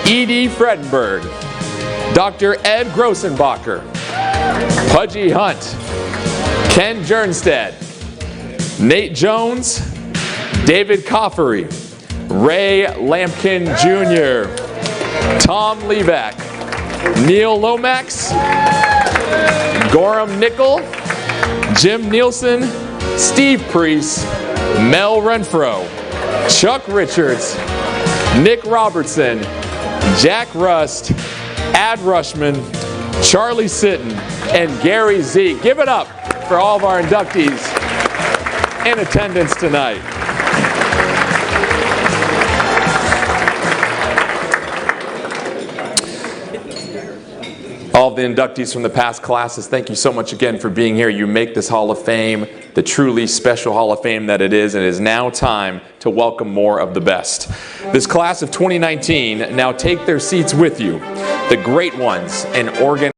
E.D. Fredenberg, Dr. Ed Grossenbacher, Pudgy Hunt, Ken Jernstead, Nate Jones, David Coffery, Ray Lampkin Jr., Tom Levack, Neal Lomax, Gorham Nickel, Jim Nielsen, Steve Priest, Mel Renfro, Chuck Richards, Nick Robertson, Jack Rust, Ad Rushman, Charlie Sitton, and Gary Z. Give it up for all of our inductees in attendance tonight. All of the inductees from the past classes, thank you so much again for being here. You make this Hall of Fame the truly special Hall of Fame that it is, and it is now time to welcome more of the best. This class of 2019 now take their seats with you, the great ones in organ.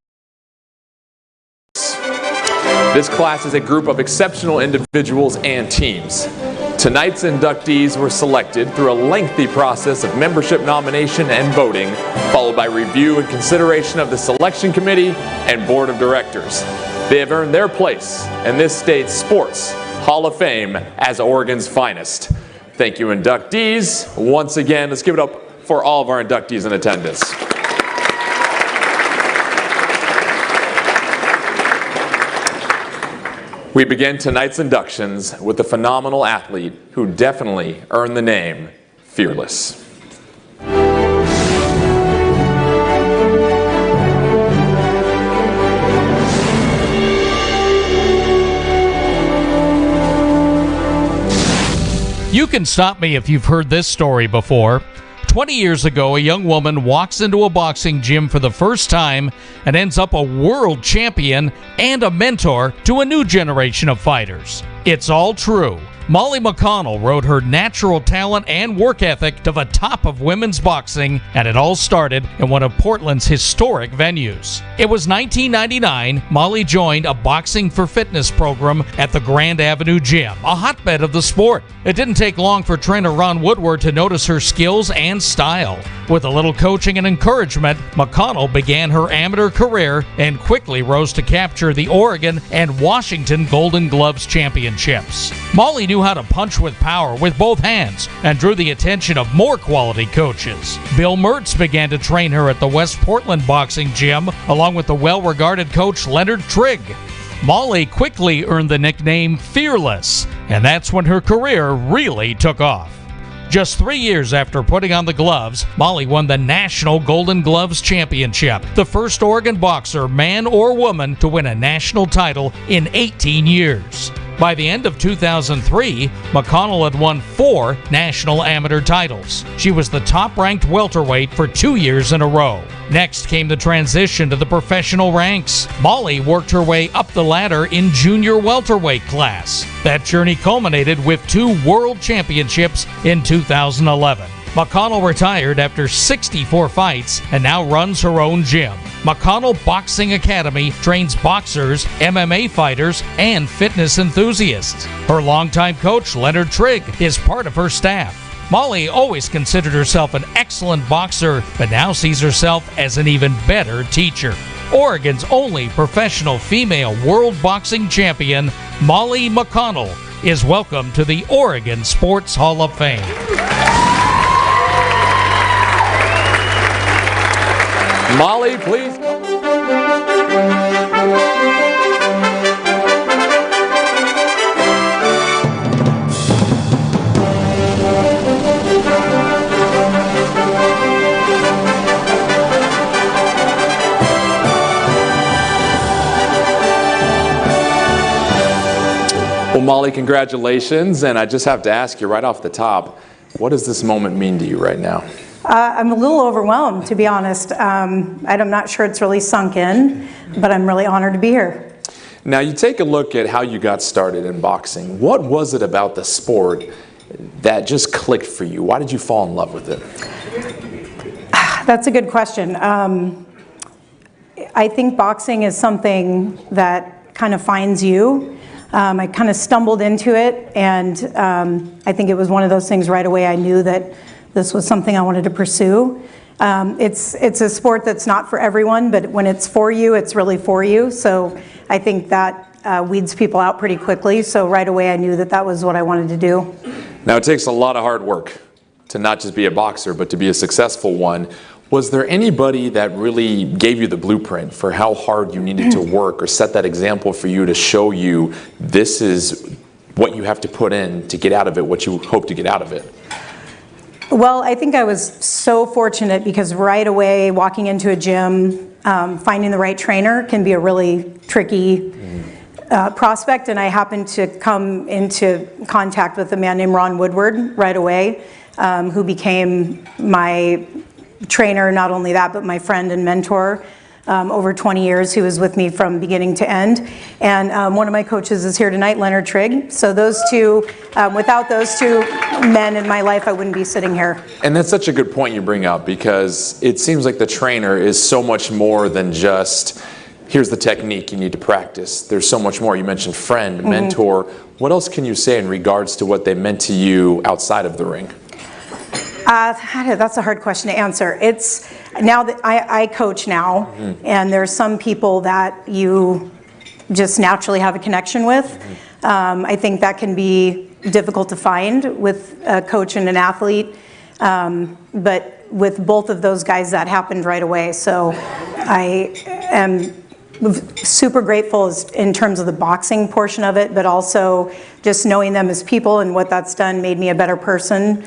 This class is a group of exceptional individuals and teams. Tonight's inductees were selected through a lengthy process of membership nomination and voting, followed by review and consideration of the selection committee and board of directors. They have earned their place in this state's Sports Hall of Fame as Oregon's finest. Thank you, inductees. Once again, let's give it up for all of our inductees in attendance. We begin tonight's inductions with a phenomenal athlete who definitely earned the name Fearless. You can stop me if you've heard this story before. 20 years ago, a young woman walks into a boxing gym for the first time and ends up a world champion and a mentor to a new generation of fighters. It's all true. Molly McConnell rode her natural talent and work ethic to the top of women's boxing, and it all started in one of Portland's historic venues. It was 1999. Molly joined a Boxing for Fitness program at the Grand Avenue Gym, a hotbed of the sport. It didn't take long for trainer Ron Woodward to notice her skills and style. With a little coaching and encouragement, McConnell began her amateur career and quickly rose to capture the Oregon and Washington Golden Gloves championships. Molly knew how to punch with power with both hands and drew the attention of more quality coaches. Bill Mertz began to train her at the West Portland Boxing Gym, along with the well-regarded coach Leonard Trigg. Molly quickly earned the nickname Fearless, and that's when her career really took off. Just 3 years after putting on the gloves, Molly won the National Golden Gloves Championship, the first Oregon boxer, man or woman, to win a national title in 18 years. By the end of 2003, McConnell had won 4 national amateur titles. She was the top-ranked welterweight for 2 years in a row. Next came the transition to the professional ranks. Molly worked her way up the ladder in junior welterweight class. That journey culminated with 2 world championships in 2011. McConnell retired after 64 fights and now runs her own gym. McConnell Boxing Academy trains boxers, MMA fighters, and fitness enthusiasts. Her longtime coach, Leonard Trigg, is part of her staff. Molly always considered herself an excellent boxer, but now sees herself as an even better teacher. Oregon's only professional female world boxing champion, Molly McConnell, is welcome to the Oregon Sports Hall of Fame. Molly, please. Well, Molly, congratulations. And I just have to ask you right off the top, what does this moment mean to you right now? I'm a little overwhelmed, to be honest. I'm not sure it's really sunk in, but I'm really honored to be here. Now, you take a look at how you got started in boxing. What was it about the sport that just clicked for you? Why did you fall in love with it? That's a good question. I think boxing is something that kind of finds you. I kind of stumbled into it, and I think it was one of those things right away I knew that this was something I wanted to pursue. It's a sport that's not for everyone, but when it's for you, it's really for you. So I think that weeds people out pretty quickly. So right away I knew that that was what I wanted to do. Now it takes a lot of hard work to not just be a boxer, but to be a successful one. Was there anybody that really gave you the blueprint for how hard you needed to work, or set that example for you to show you this is what you have to put in to get out of it, what you hope to get out of it? Well, I think I was so fortunate because right away walking into a gym, finding the right trainer can be a really tricky prospect, and I happened to come into contact with a man named Ron Woodward right away, who became my trainer. Not only that, but my friend and mentor. Over 20 years, he was with me from beginning to end. And one of my coaches is here tonight, Leonard Trigg. So those two, without those two men in my life, I wouldn't be sitting here. And that's such a good point you bring up, because it seems like the trainer is so much more than just, here's the technique you need to practice. There's so much more. You mentioned friend, mentor. What else can you say in regards to what they meant to you outside of the ring? That's a hard question to answer. It's now that I coach now, and there's some people that you just naturally have a connection with. I think that can be difficult to find with a coach and an athlete, but with both of those guys that happened right away. So I am super grateful in terms of the boxing portion of it, but also just knowing them as people and what that's done made me a better person.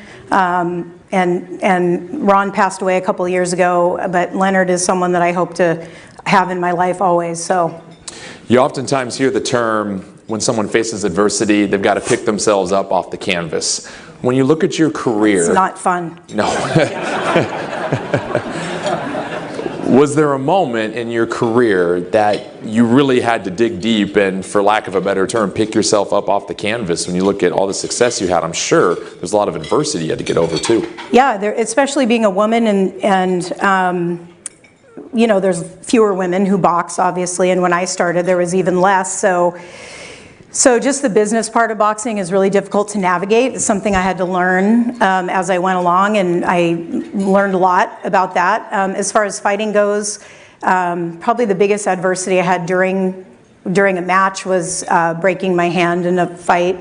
And Ron passed away a couple of years ago, but Leonard is someone that I hope to have in my life always. So you oftentimes hear the term, when someone faces adversity, they've got to pick themselves up off the canvas. When you look at your career... It's not fun. No. Was there a moment in your career that you really had to dig deep and, for lack of a better term, pick yourself up off the canvas? When you look at all the success you had, I'm sure there's a lot of adversity you had to get over too. Yeah, especially being a woman, and you know, there's fewer women who box, obviously, and when I started there was even less. So just the business part of boxing is really difficult to navigate. It's something I had to learn as I went along, and I learned a lot about that. As far as fighting goes, probably the biggest adversity I had during a match was breaking my hand in a fight,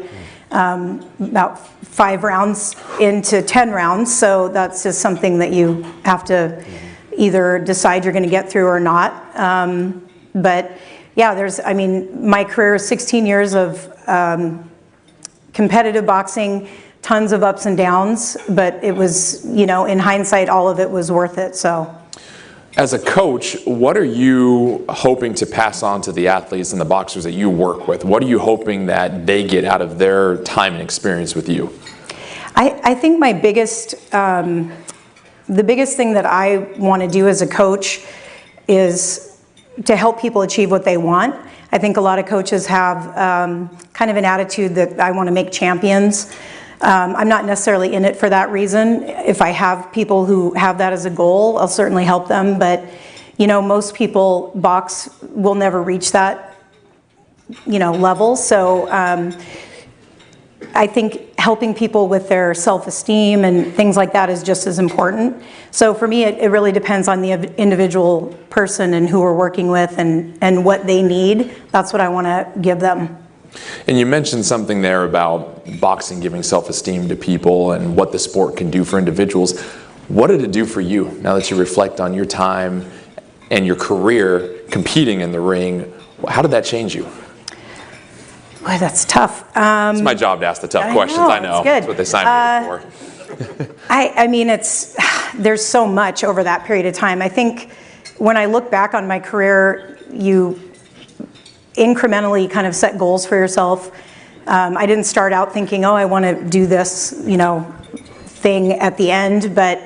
about 5 rounds into 10 rounds. So that's just something that you have to either decide you're going to get through or not. But yeah, my career is 16 years of competitive boxing, tons of ups and downs, but it was, you know, in hindsight, all of it was worth it, so. As a coach, what are you hoping to pass on to the athletes and the boxers that you work with? What are you hoping that they get out of their time and experience with you? I think my biggest, the biggest thing that I want to do as a coach is to help people achieve what they want. I think a lot of coaches have kind of an attitude that I want to make champions. I'm not necessarily in it for that reason. If I have people who have that as a goal, I'll certainly help them. But, you know, most people will never reach that, you know, level. So I think helping people with their self-esteem and things like that is just as important. So for me, it really depends on the individual person and who we're working with and what they need. That's what I want to give them. And you mentioned something there about boxing giving self-esteem to people and what the sport can do for individuals. What did it do for you now that you reflect on your time and your career competing in the ring? How did that change you? Boy, that's tough. It's my job to ask the tough questions. I know. That's what they signed me for. I mean, there's so much over that period of time. I think when I look back on my career, you incrementally kind of set goals for yourself. I didn't start out thinking, oh, I want to do this, you know, thing at the end, but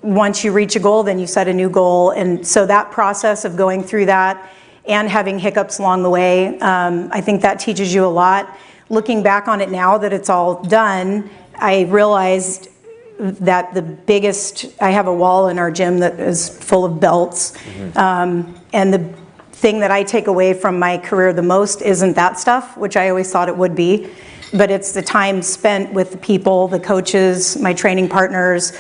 once you reach a goal, then you set a new goal. And so that process of going through that and having hiccups along the way, I think that teaches you a lot. Looking back on it now that it's all done, I realized that I have a wall in our gym that is full of belts. And the thing that I take away from my career the most isn't that stuff, which I always thought it would be, but it's the time spent with the people, the coaches, my training partners,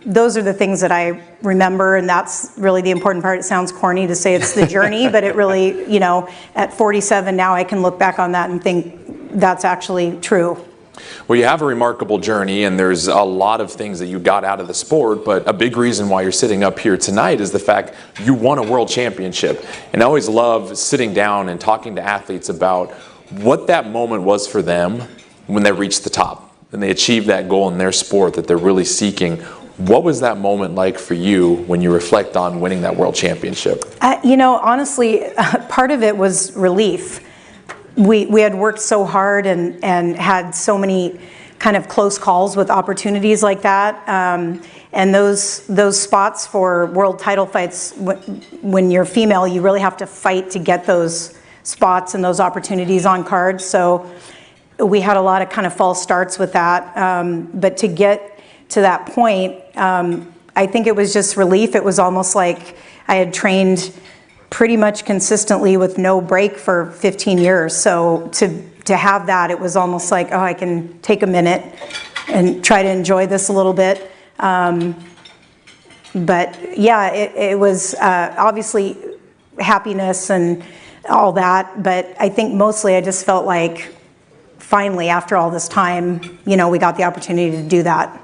those are the things that I remember, and that's really the important part. It sounds corny to say it's the journey, but it really, you know, at 47 now I can look back on that and think that's actually true. Well, you have a remarkable journey, and there's a lot of things that you got out of the sport, but a big reason why you're sitting up here tonight is the fact you won a world championship. And I always love sitting down and talking to athletes about what that moment was for them when they reached the top and they achieved that goal in their sport that they're really seeking. What was that moment like for you when you reflect on winning that world championship? You know, honestly, part of it was relief. We had worked so hard and had so many kind of close calls with opportunities like that. And those spots for world title fights, when you're female, you really have to fight to get those spots and those opportunities on cards. So we had a lot of kind of false starts with that. But to get to that point, I think it was just relief. It was almost like I had trained pretty much consistently with no break for 15 years. So to have that, it was almost like, oh, I can take a minute and try to enjoy this a little bit. But yeah, it was obviously happiness and all that. But I think mostly I just felt like finally, after all this time, you know, we got the opportunity to do that.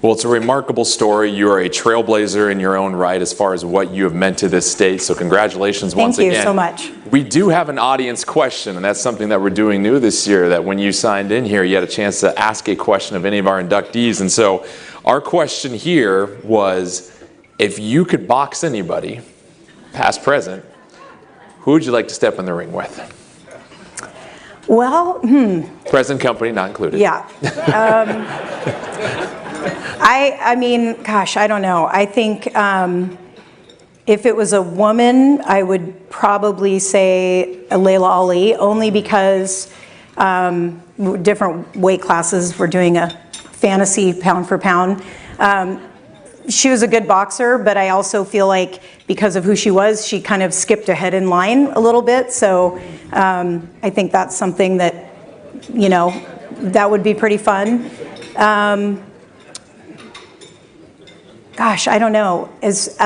Well, it's a remarkable story. You are a trailblazer in your own right as far as what you have meant to this state. So congratulations once again. Thank you so much. We do have an audience question, and that's something that we're doing new this year, that when you signed in here, you had a chance to ask a question of any of our inductees. And so our question here was, if you could box anybody, past, present, who would you like to step in the ring with? Well, Present company not included. Yeah. I mean, gosh, I don't know. I think if it was a woman, I would probably say Layla Ali, only because different weight classes, we're doing a fantasy pound for pound. She was a good boxer, but I also feel like because of who she was, she kind of skipped ahead in line a little bit. So I think that's something that, you know, that would be pretty fun. Gosh, I don't know. If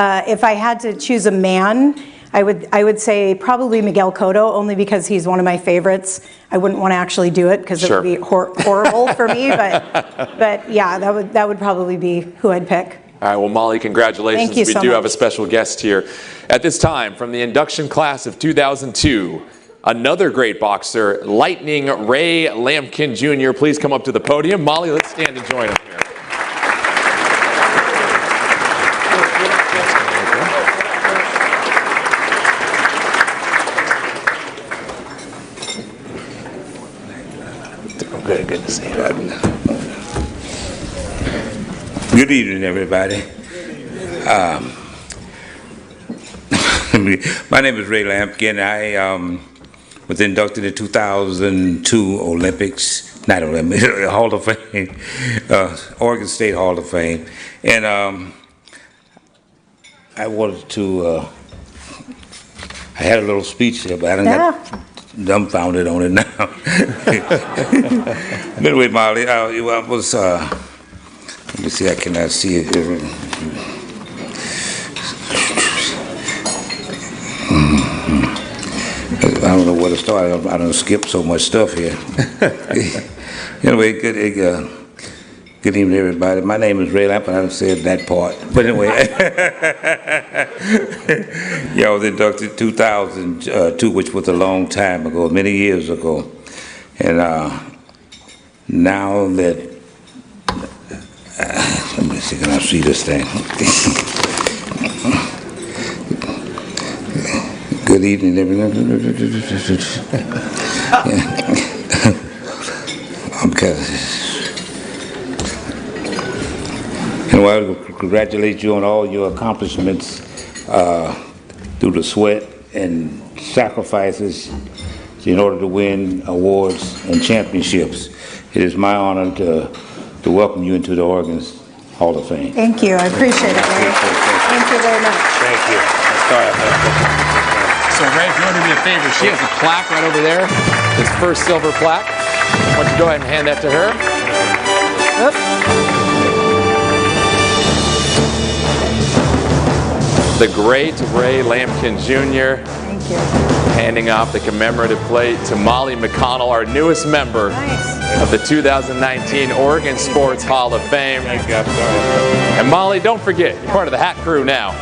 I had to choose a man, I would say probably Miguel Cotto, only because he's one of my favorites. I wouldn't want to actually do it because it would be horrible for me. But yeah, that would probably be who I'd pick. All right, well, Molly, congratulations. Thank you so much. We do have a special guest here. At this time, from the induction class of 2002, another great boxer, Lightning Ray Lampkin Jr. Please come up to the podium. Molly, let's stand and join him here. Good to see you. Good evening, everybody. My name is Ray Lampkin. I was inducted in 2002 Olympics, not Olympics, Hall of Fame, Oregon State Hall of Fame. And I wanted to, I had a little speech here, but I didn't got dumbfounded on it now. Anyway, Molly, I was, let me see, I cannot see it. I don't know where to start. I don't skip so much stuff here. Anyway, good evening, everybody. My name is Ray Lampe. I haven't said that part. But anyway, yeah, I was inducted in 2002, which was a long time ago, many years ago. And now that, let me see, can I see this thing? Good evening, everyone. And I want to congratulate you on all your accomplishments through the sweat and sacrifices in order to win awards and championships. It is my honor to welcome you into the Oregon Hall of Fame. Thank you. I appreciate it, Ray. Thank you very much. Thank you. Sorry. So, Ray, if you want to do me a favor, she has a plaque right over there, this first silver plaque. Why don't you go ahead and hand that to her? Oops. the great Ray Lampkin Jr. Thank you. handing off the commemorative plate to Molly McConnell, our newest member of the 2019 Oregon Sports Hall of Fame. And Molly, don't forget, you're part of the hat crew now.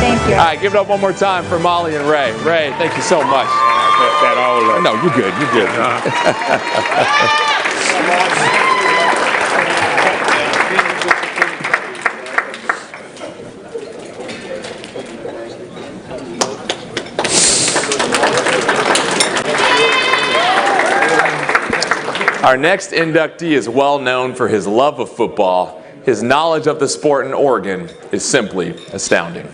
Thank you. All right, give it up one more time for Molly and Ray. Ray, thank you so much. No, you're good. You're good. Our next inductee is well known for his love of football. His knowledge of the sport in Oregon is simply astounding.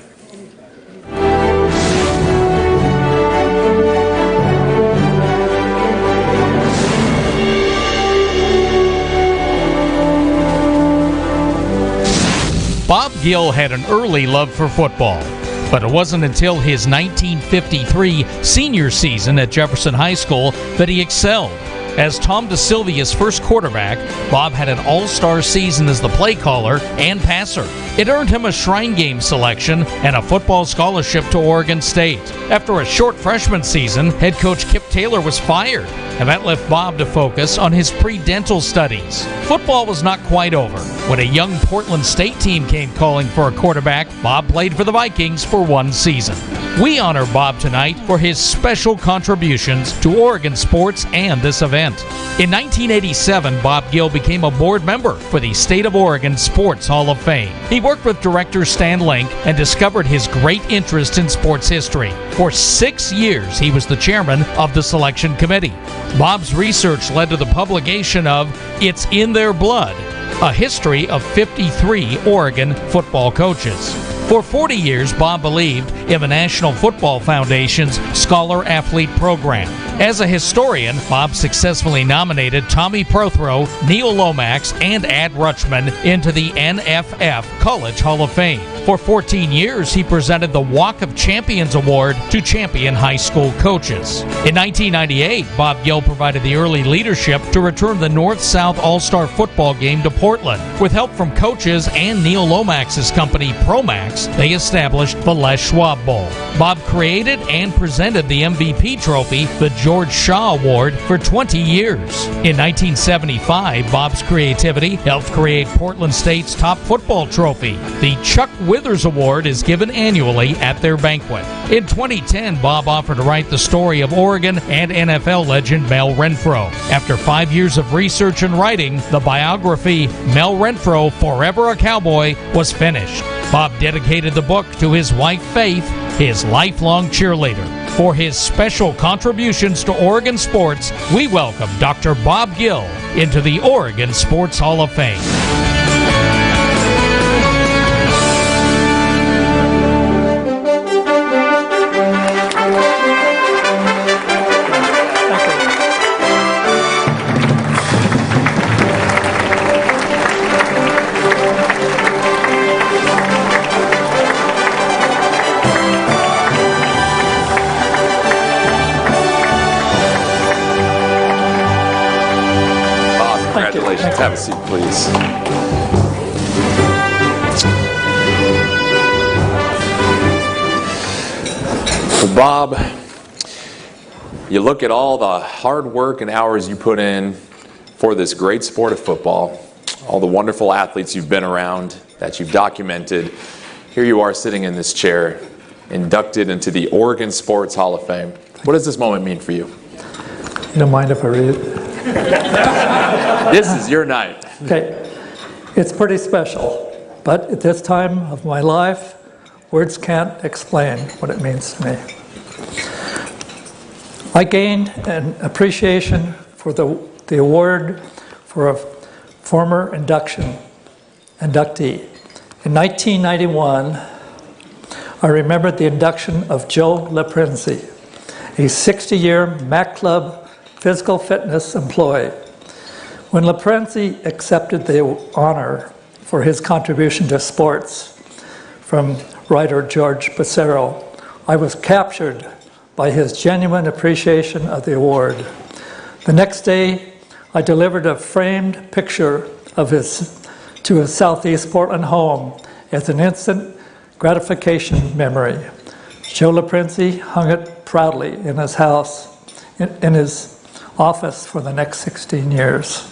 Bob Gill had an early love for football, but it wasn't until his 1953 senior season at Jefferson High School that he excelled. As Tom DeSilvia's first quarterback, Bob had an all-star season as the play caller and passer. It earned him a Shrine Game selection and a football scholarship to Oregon State. After a short freshman season, head coach Kip Taylor was fired, and that left Bob to focus on his pre-dental studies. Football was not quite over. When a young Portland State team came calling for a quarterback, Bob played for the Vikings for one season. We honor Bob tonight for his special contributions to Oregon sports and this event. In 1987, Bob Gill became a board member for the State of Oregon Sports Hall of Fame. He worked with director Stan Link and discovered his great interest in sports history. For 6 years, he was the chairman of the selection committee. Bob's research led to the publication of It's in Their Blood, a history of 53 Oregon football coaches. For 40 years, Bob believed in the National Football Foundation's Scholar Athlete Program. As a historian, Bob successfully nominated Tommy Prothro, Neal Lomax, and Ad Rutschman into the NFF College Hall of Fame. For 14 years, he presented the Walk of Champions Award to champion high school coaches. In 1998, Bob Gill provided the early leadership to return the North-South All-Star football game to Portland. With help from coaches and Neal Lomax's company, Promax, they established the Les Schwab Bowl. Bob created and presented the MVP trophy, the George Shaw Award, for 20 years. In 1975, Bob's creativity helped create Portland State's top football trophy. The Chuck Withers Award is given annually at their banquet. In 2010, Bob offered to write the story of Oregon and NFL legend Mel Renfro. After 5 years of research and writing, the biography Mel Renfro, Forever a Cowboy, was finished. Bob dedicated the book to his wife Faith, his lifelong cheerleader. For his special contributions to Oregon sports, we welcome Dr. Bob Gill into the Oregon Sports Hall of Fame. Congratulations. Have a seat, please. So, Bob, you look at all the hard work and hours you put in for this great sport of football, all the wonderful athletes you've been around, that you've documented. Here you are sitting in this chair, inducted into the Oregon Sports Hall of Fame. What does this moment mean for you? You don't mind if I read it? This is your night. Okay. It's pretty special, but at this time of my life, words can't explain what it means to me. I gained an appreciation for the award for a former inductee. In 1991, I remembered the induction of Joe Laprenzi, a 60-year Mac Club physical fitness employee. When Laprenzi accepted the honor for his contribution to sports from writer George Passero, I was captured by his genuine appreciation of the award. The next day, I delivered a framed picture of his to his Southeast Portland home as an instant gratification memory. Joe LaPrince hung it proudly in his house, in his office for the next 16 years.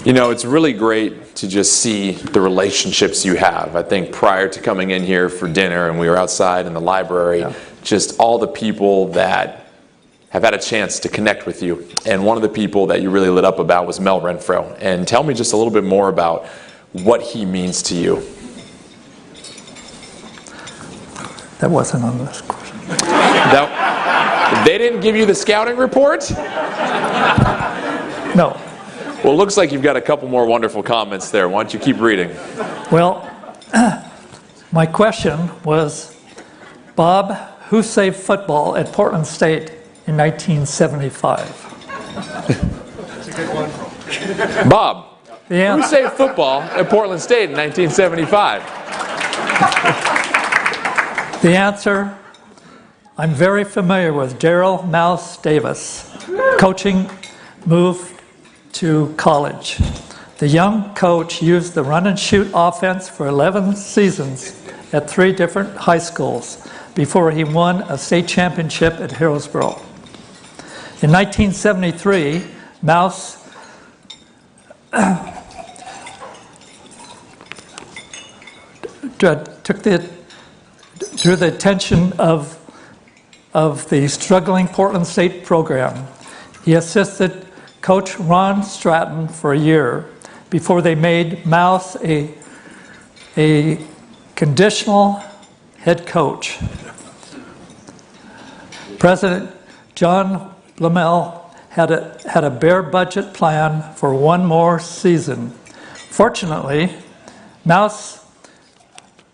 You know, it's really great to just see the relationships you have. I think prior to coming in here for dinner and we were outside in the library, just all the people that have had a chance to connect with you. And one of the people that you really lit up about was Mel Renfro. And tell me just a little bit more about what he means to you. That wasn't on this question. They didn't give you the scouting report? No. Well, it looks like you've got a couple more wonderful comments there. Why don't you keep reading? Well, my question was, Bob, who saved football at Portland State in 1975? That's a good one. Bob, Yeah. who saved football at Portland State in 1975? The answer, I'm very familiar with Darrell Mouse Davis, coaching move to college. The young coach used the run and shoot offense for 11 seasons at 3 different high schools before he won a state championship at Hillsborough. In 1973, Mouse drew the attention of the struggling Portland State program. He assisted Coach Ron Stratton for a year before they made Mouse a conditional head coach. President John Blume had a bare budget plan for one more season. Fortunately, Mouse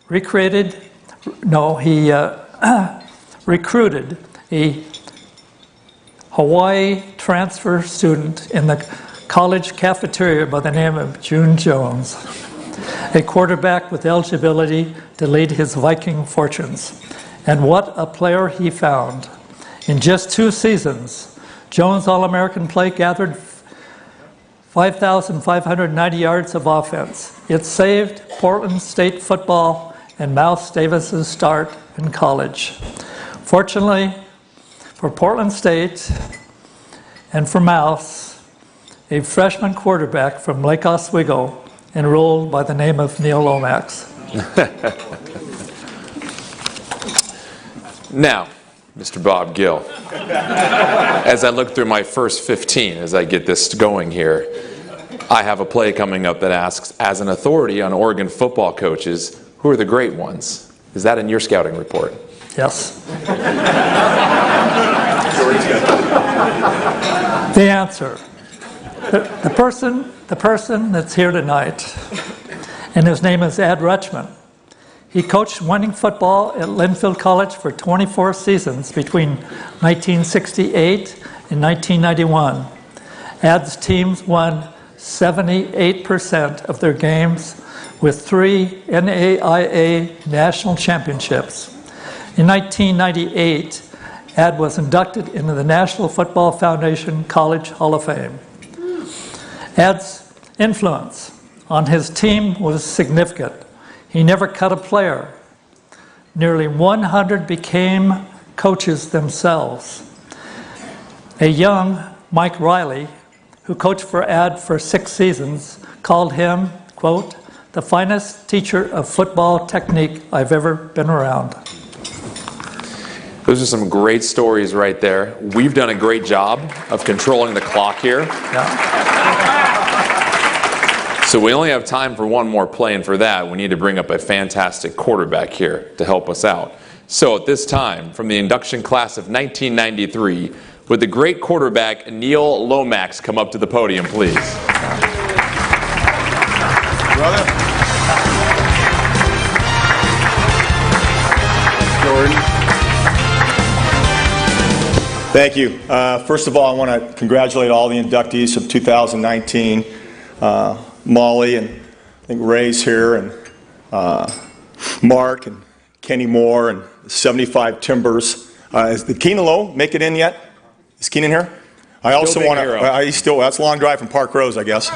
recruited a Hawaii transfer student in the college cafeteria by the name of June Jones, a quarterback with eligibility to lead his Viking fortunes. And what a player he found. In just 2 seasons, Jones' All-American play gathered 5,590 yards of offense. It saved Portland State football and Mouse Davis's start in college. Fortunately for Portland State and for Mouse, a freshman quarterback from Lake Oswego enrolled by the name of Neal Lomax. Now, Mr. Bob Gill, as I look through my first 15, as I get this going here, I have a play coming up that asks, as an authority on Oregon football coaches, who are the great ones? Is that in your scouting report? Yes. The answer. The person that's here tonight, and his name is Ed Rutschman. He coached winning football at Linfield College for 24 seasons between 1968 and 1991. Ed's teams won 78% of their games with 3 NAIA national championships. In 1998, Ed was inducted into the National Football Foundation College Hall of Fame. Ed's influence on his team was significant. He never cut a player. Nearly 100 became coaches themselves. A young Mike Riley, who coached for Ed for 6 seasons, called him, quote, the finest teacher of football technique I've ever been around. Those are some great stories right there. We've done a great job of controlling the clock here. Yeah. So we only have time for one more play, and for that, we need to bring up a fantastic quarterback here to help us out. So at this time, from the induction class of 1993, would the great quarterback Neal Lomax come up to the podium, please? Brother. Jordan. Thank you. First of all, I want to congratulate all the inductees of 2019. Molly and I think Ray's here, and Mark and Kenny Moore and 75 Timbers. Is the Keenan Lowe make it in yet? Is Keenan here? I also want to. He's still. That's a long drive from Park Rose, I guess.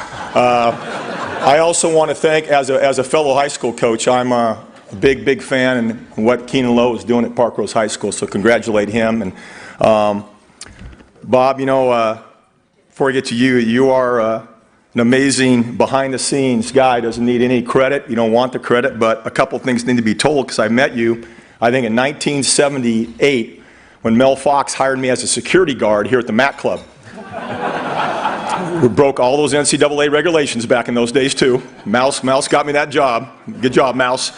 I also want to thank, as a fellow high school coach, I'm a big fan in what Keenan Lowe is doing at Park Rose High School, so congratulate him. And Bob, you know, before I get to you, you are an amazing behind-the-scenes guy. Doesn't need any credit. You don't want the credit, but a couple things need to be told, because I met you, I think, in 1978 when Mel Fox hired me as a security guard here at the Mac Club. We broke all those NCAA regulations back in those days, too. Mouse got me that job. Good job, Mouse.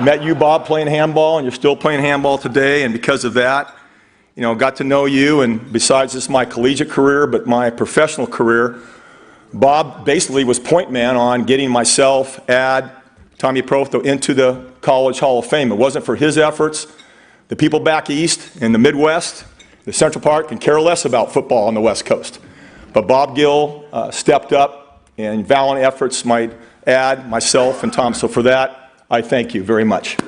Met you, Bob, playing handball, and you're still playing handball today, and because of that, you know, got to know you, and besides this my collegiate career, but my professional career, Bob basically was point man on getting myself, Tommy Profto into the College Hall of Fame. It wasn't for his efforts. The people back east in the Midwest, the Central Park, can care less about football on the West Coast. But Bob Gill stepped up, and valiant efforts might add, myself and Tom. So for that, I thank you very much.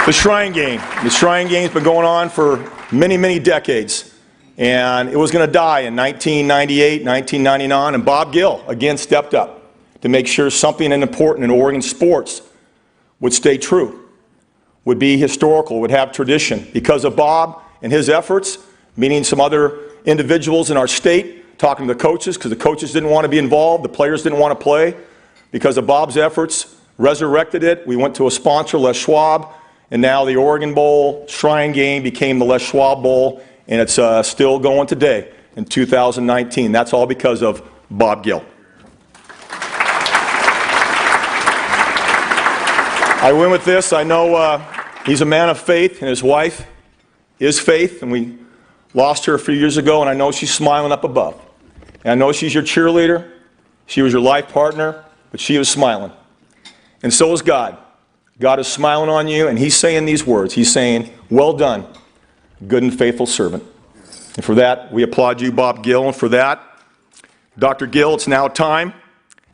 The Shrine Game. The Shrine Game's been going on for many decades. And it was going to die in 1998, 1999, and Bob Gill again stepped up to make sure something important in Oregon sports would stay true, would be historical, would have tradition. Because of Bob and his efforts, meeting some other individuals in our state, talking to the coaches, because the coaches didn't want to be involved, the players didn't want to play. Because of Bob's efforts, resurrected it. We went to a sponsor, Les Schwab, and now the Oregon Bowl Shrine Game became the Les Schwab Bowl, and it's still going today in 2019. That's all because of Bob Gill. I win with this. I know he's a man of faith, and his wife is faith, and we lost her a few years ago, and I know she's smiling up above. And I know she's your cheerleader. She was your life partner, but she was smiling. And so is God. God is smiling on you, and he's saying these words. He's saying, well done, good and faithful servant. And for that, we applaud you, Bob Gill. And for that, Dr. Gill, it's now time.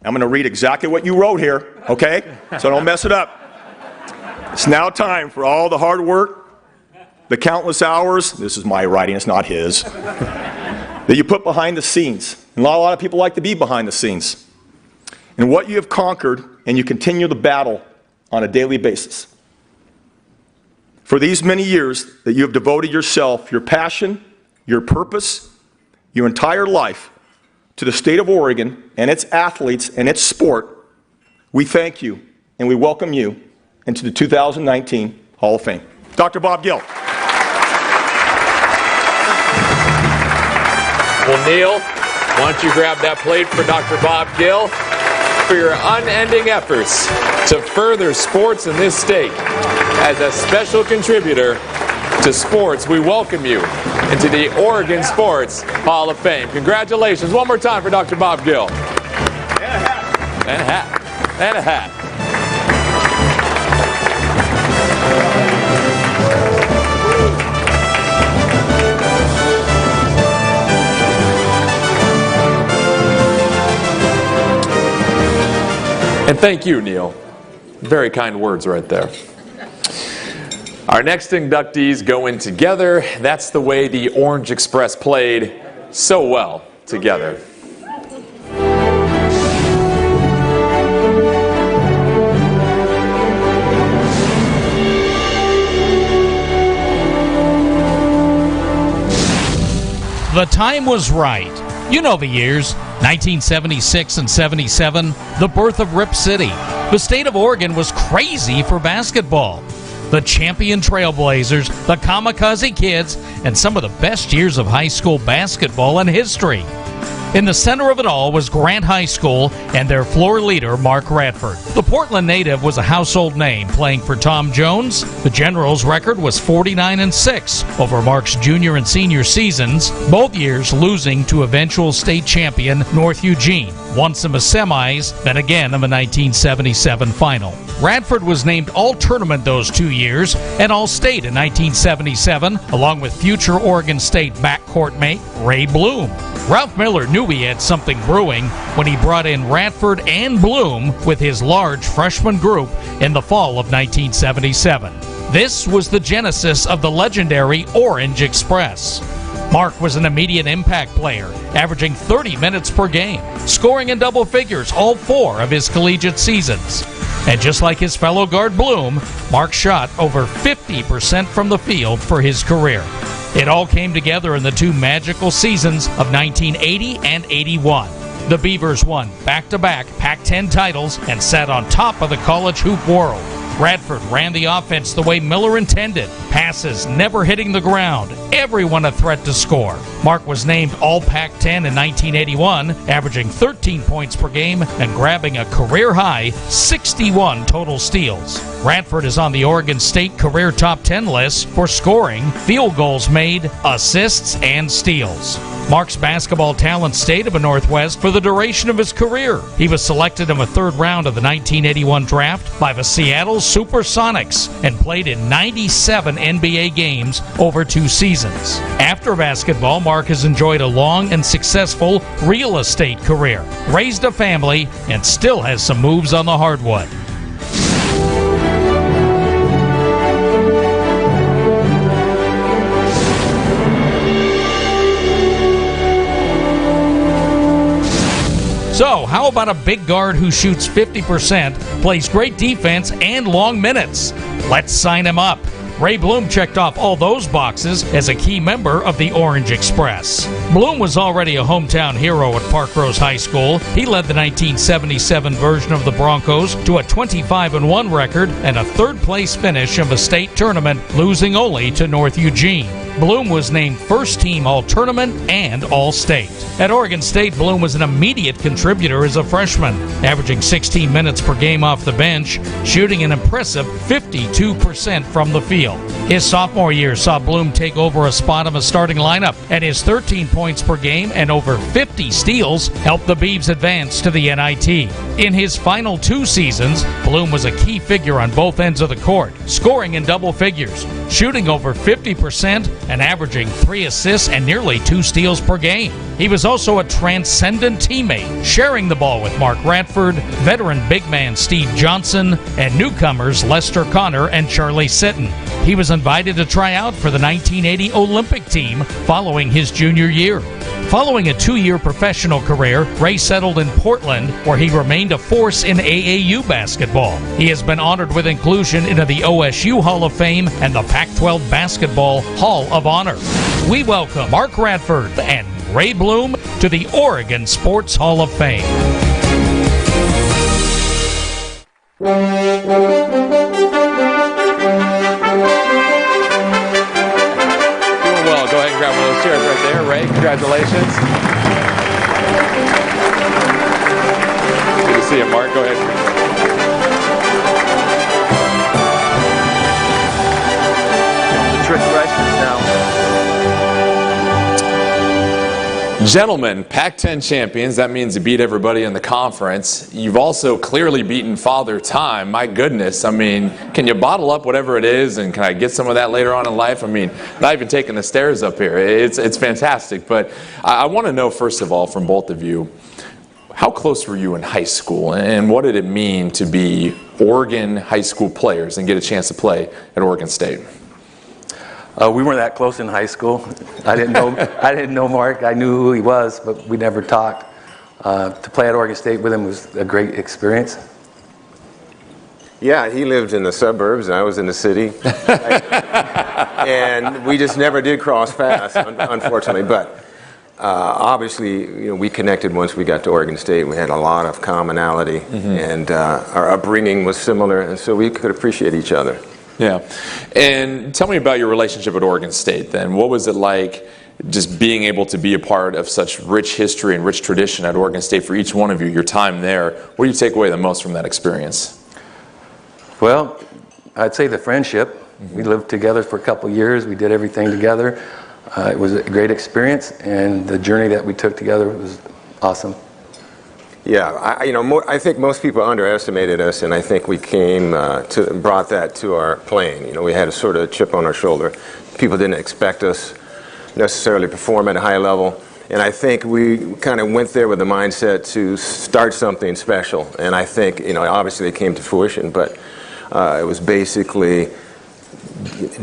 I'm going to read exactly what you wrote here, okay? So don't mess it up. It's now time for all the hard work, the countless hours, this is my writing, it's not his, that you put behind the scenes. And a lot of people like to be behind the scenes. And what you have conquered, and you continue the battle on a daily basis. For these many years that you have devoted yourself, your passion, your purpose, your entire life to the state of Oregon and its athletes and its sport, we thank you and we welcome you into the 2019 Hall of Fame. Dr. Bob Gill. Well, Neal, why don't you grab that plate for Dr. Bob Gill for your unending efforts to further sports in this state. As a special contributor to sports, we welcome you into the Oregon Sports Hall of Fame. Congratulations one more time for Dr. Bob Gill. And a hat. And a hat. And a hat. And thank you, Neal. Very kind words right there. Our next inductees go in together. That's the way the Orange Express played so well together. The time was right. You know the years, 1976 and 77, the birth of Rip City. The state of Oregon was crazy for basketball. The champion Trailblazers, the Kamikaze Kids, and some of the best years of high school basketball in history. In the center of it all was Grant High School and their floor leader, Mark Radford. The Portland native was a household name, playing for Tom Jones. The Generals' record was 49-6 over Mark's junior and senior seasons, both years losing to eventual state champion North Eugene, once in the semis, then again in the 1977 final. Radford was named All-Tournament those 2 years and All-State in 1977, along with future Oregon State backcourt mate Ray Blume. Ralph Miller knew he had something brewing when he brought in Radford and Blume with his large freshman group in the fall of 1977. This was the genesis of the legendary Orange Express. Mark was an immediate impact player, averaging 30 minutes per game, scoring in double figures all 4 of his collegiate seasons. And just like his fellow guard Blume, Mark shot over 50% from the field for his career. It all came together in the 2 magical seasons of 1980 and 81. The Beavers won back-to-back Pac-10 titles and sat on top of the college hoop world. Radford ran the offense the way Miller intended, passes never hitting the ground, everyone a threat to score. Mark was named All-Pac-10 in 1981, averaging 13 points per game and grabbing a career-high 61 total steals. Radford is on the Oregon State career top 10 list for scoring, field goals made, assists, and steals. Mark's basketball talent stayed in the Northwest for the duration of his career. He was selected in the 3rd round of the 1981 draft by the Seattle Supersonics and played in 97 NBA games over 2 seasons. After basketball, Mark has enjoyed a long and successful real estate career, raised a family, and still has some moves on the hardwood. So, how about a big guard who shoots 50%, plays great defense, and long minutes? Let's sign him up. Ray Blume checked off all those boxes as a key member of the Orange Express. Blume was already a hometown hero at Parkrose High School. He led the 1977 version of the Broncos to a 25-1 record and a 3rd-place finish of the state tournament, losing only to North Eugene. Blume was named first-team All-Tournament and All-State. At Oregon State, Blume was an immediate contributor as a freshman, averaging 16 minutes per game off the bench, shooting an impressive 52% from the field. His sophomore year saw Blume take over a spot of a starting lineup, and his 13 points per game and over 50 steals helped the Beavs advance to the NIT. In his final 2 seasons, Blume was a key figure on both ends of the court, scoring in double figures, shooting over 50%, and averaging 3 assists and nearly 2 steals per game. He was also a transcendent teammate, sharing the ball with Mark Radford, veteran big man Steve Johnson, and newcomers Lester Connor and Charlie Sitton. He was invited to try out for the 1980 Olympic team following his junior year. Following a 2-year professional career, Ray settled in Portland, where he remained a force in AAU basketball. He has been honored with inclusion into the OSU Hall of Fame and the Pac-12 Basketball Hall of Honor. We welcome Mark Radford and Ray Blume to the Oregon Sports Hall of Fame. Grab one of those chairs right there. Ray, congratulations. Good to see you, Mark. Go ahead. The trick questions now. Gentlemen, Pac-10 champions, that means you beat everybody in the conference. You've also clearly beaten Father Time. My goodness, I mean, can you bottle up whatever it is, and can I get some of that later on in life? I mean, not even taking the stairs up here. It's fantastic. But I want to know, first of all, from both of you, how close were you in high school, and what did it mean to be Oregon high school players and get a chance to play at Oregon State? We weren't that close in high school. I didn't know Mark. I knew who he was, but we never talked. To play at Oregon State with him was a great experience. Yeah, he lived in the suburbs and I was in the city. And we just never did cross paths, unfortunately. But obviously, we connected once we got to Oregon State. We had a lot of commonality, and our upbringing was similar, and so we could appreciate each other. Yeah. And tell me about your relationship at Oregon State then. What was it like just being able to be a part of such rich history and rich tradition at Oregon State for each one of you, your time there? What do you take away the most from that experience? Well, I'd say the friendship. We lived together for a couple of years. We did everything together. It was a great experience, and the journey that we took together was awesome. Yeah, I think most people underestimated us, and I think we brought that to our playing. We had a sort of chip on our shoulder. People didn't expect us necessarily to perform at a high level, and I think we kind of went there with the mindset to start something special. And I think, obviously it came to fruition, but it was basically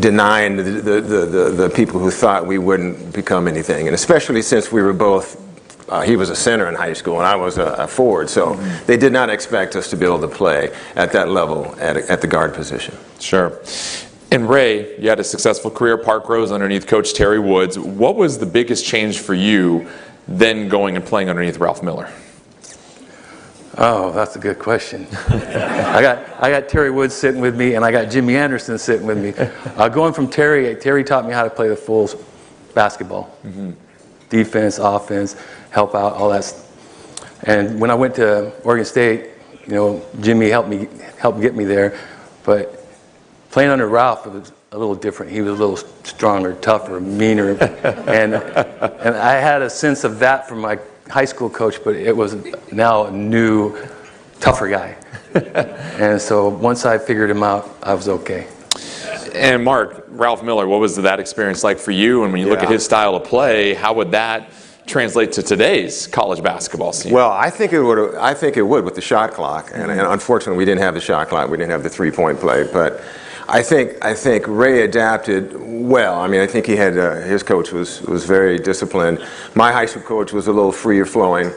denying the people who thought we wouldn't become anything, and especially since we were both. He was a center in high school, and I was a forward, so they did not expect us to be able to play at that level at the guard position. Sure. And Ray, you had a successful career at Park Rose underneath Coach Terry Woods. What was the biggest change for you then going and playing underneath Ralph Miller? Oh, that's a good question. I got Terry Woods sitting with me, and I got Jimmy Anderson sitting with me. Going from Terry taught me how to play the full basketball. Defense, offense, help out, all that. And when I went to Oregon State, Jimmy helped get me there. But playing under Ralph, it was a little different. He was a little stronger, tougher, meaner. and I had a sense of that from my high school coach, but it was now a new, tougher guy. And so once I figured him out, I was okay. And Mark, Ralph Miller, what was that experience like for you? And when you look at his style of play, how would that translate to today's college basketball scene? Well, I think it would with the shot clock, and unfortunately we didn't have the shot clock. We didn't have the three-point play, but I think Ray adapted well. I mean, I think he had his coach was very disciplined. My high school coach was a little freer flowing.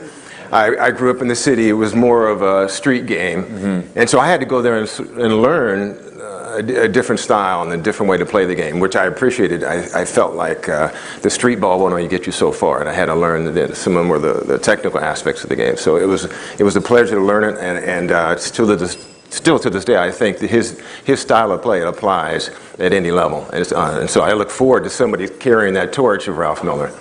I grew up in the city. It was more of a street game, and so I had to go there and learn a different style and a different way to play the game, which I appreciated. I felt like the street ball won't only get you so far, and I had to learn some of the technical aspects of the game. So it was a pleasure to learn it, and still to this day, I think that his style of play applies at any level, and so I look forward to somebody carrying that torch of Ralph Miller.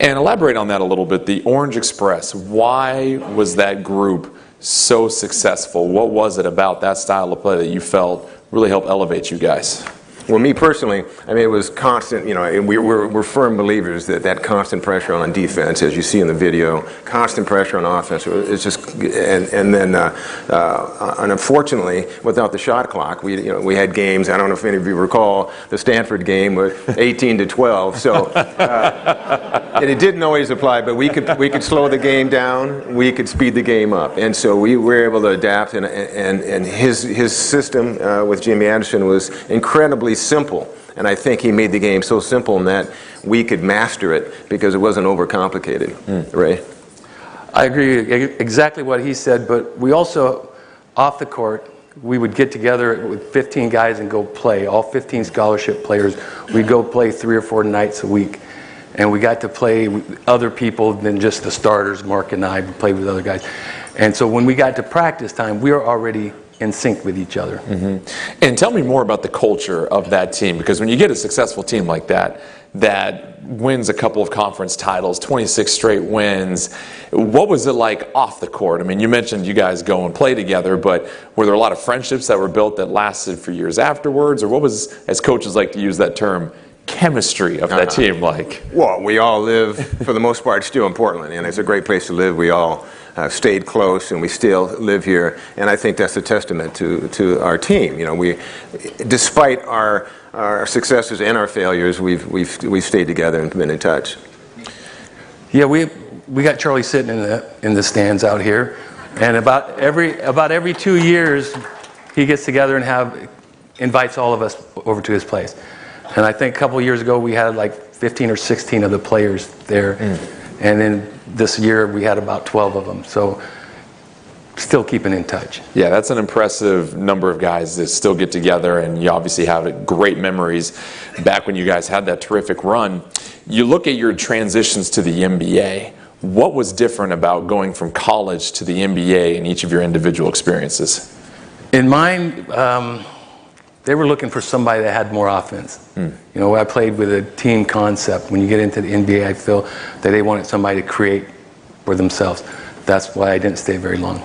And elaborate on that a little bit. The Orange Express, why was that group so successful? What was it about that style of play that you felt really helped elevate you guys? Well, me personally, I mean, it was constant, and we're firm believers that constant pressure on defense, as you see in the video, constant pressure on offense, it's just, and then unfortunately, without the shot clock, we had games, I don't know if any of you recall, the Stanford game with 18-12, so, and it didn't always apply, but we could slow the game down, we could speed the game up, and so we were able to adapt, and his system with Jimmy Anderson was incredibly simple, and I think he made the game so simple in that we could master it because it wasn't overcomplicated. Ray? I agree exactly what he said, but we also, off the court, we would get together with 15 guys and go play, all 15 scholarship players. We'd go play 3 or 4 nights a week, and we got to play with other people than just the starters. Mark and I would play with other guys. And so when we got to practice time, we were already in sync with each other. And tell me more about the culture of that team, because when you get a successful team like that wins a couple of conference titles, 26 straight wins, what was it like off the court? I mean, you mentioned you guys go and play together, but were there a lot of friendships that were built that lasted for years afterwards, or what was, as coaches like to use that term, chemistry of that team like? Well, we all live, for the most part, still in Portland, and it's a great place to live. We all stayed close, and we still live here, and I think that's a testament to our team. We, despite our successes and our failures, we've stayed together and been in touch. Yeah, we got Charlie sitting in the stands out here, and about every 2 years, he gets together and invites all of us over to his place. And I think a couple of years ago, we had like 15 or 16 of the players there. And then this year, we had about 12 of them. So still keeping in touch. Yeah, that's an impressive number of guys that still get together, and you obviously have great memories back when you guys had that terrific run. You look at your transitions to the NBA. What was different about going from college to the NBA in each of your individual experiences? In mine, they were looking for somebody that had more offense. I played with a team concept. When you get into the NBA, I feel that they wanted somebody to create for themselves. That's why I didn't stay very long.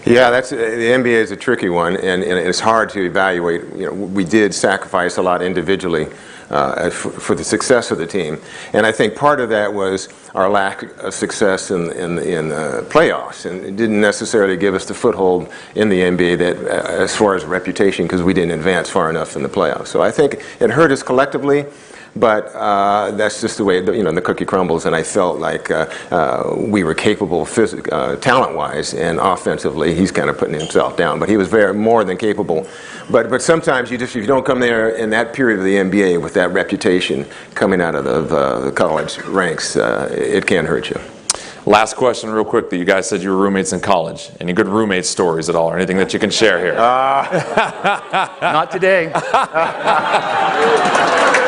Yeah, the NBA is a tricky one, and it's hard to evaluate. We did sacrifice a lot individually for the success of the team, and I think part of that was our lack of success in playoffs, and it didn't necessarily give us the foothold in the NBA that, as far as reputation, because we didn't advance far enough in the playoffs. So I think it hurt us collectively. But that's just the way the cookie crumbles, and I felt like we were capable talent-wise, and offensively he's kind of putting himself down. But he was more than capable. But sometimes if you don't come there in that period of the NBA with that reputation coming out of the college ranks, it can hurt you. Last question real quick. That you guys said you were roommates in college. Any good roommate stories at all, or anything that you can share here? Not today.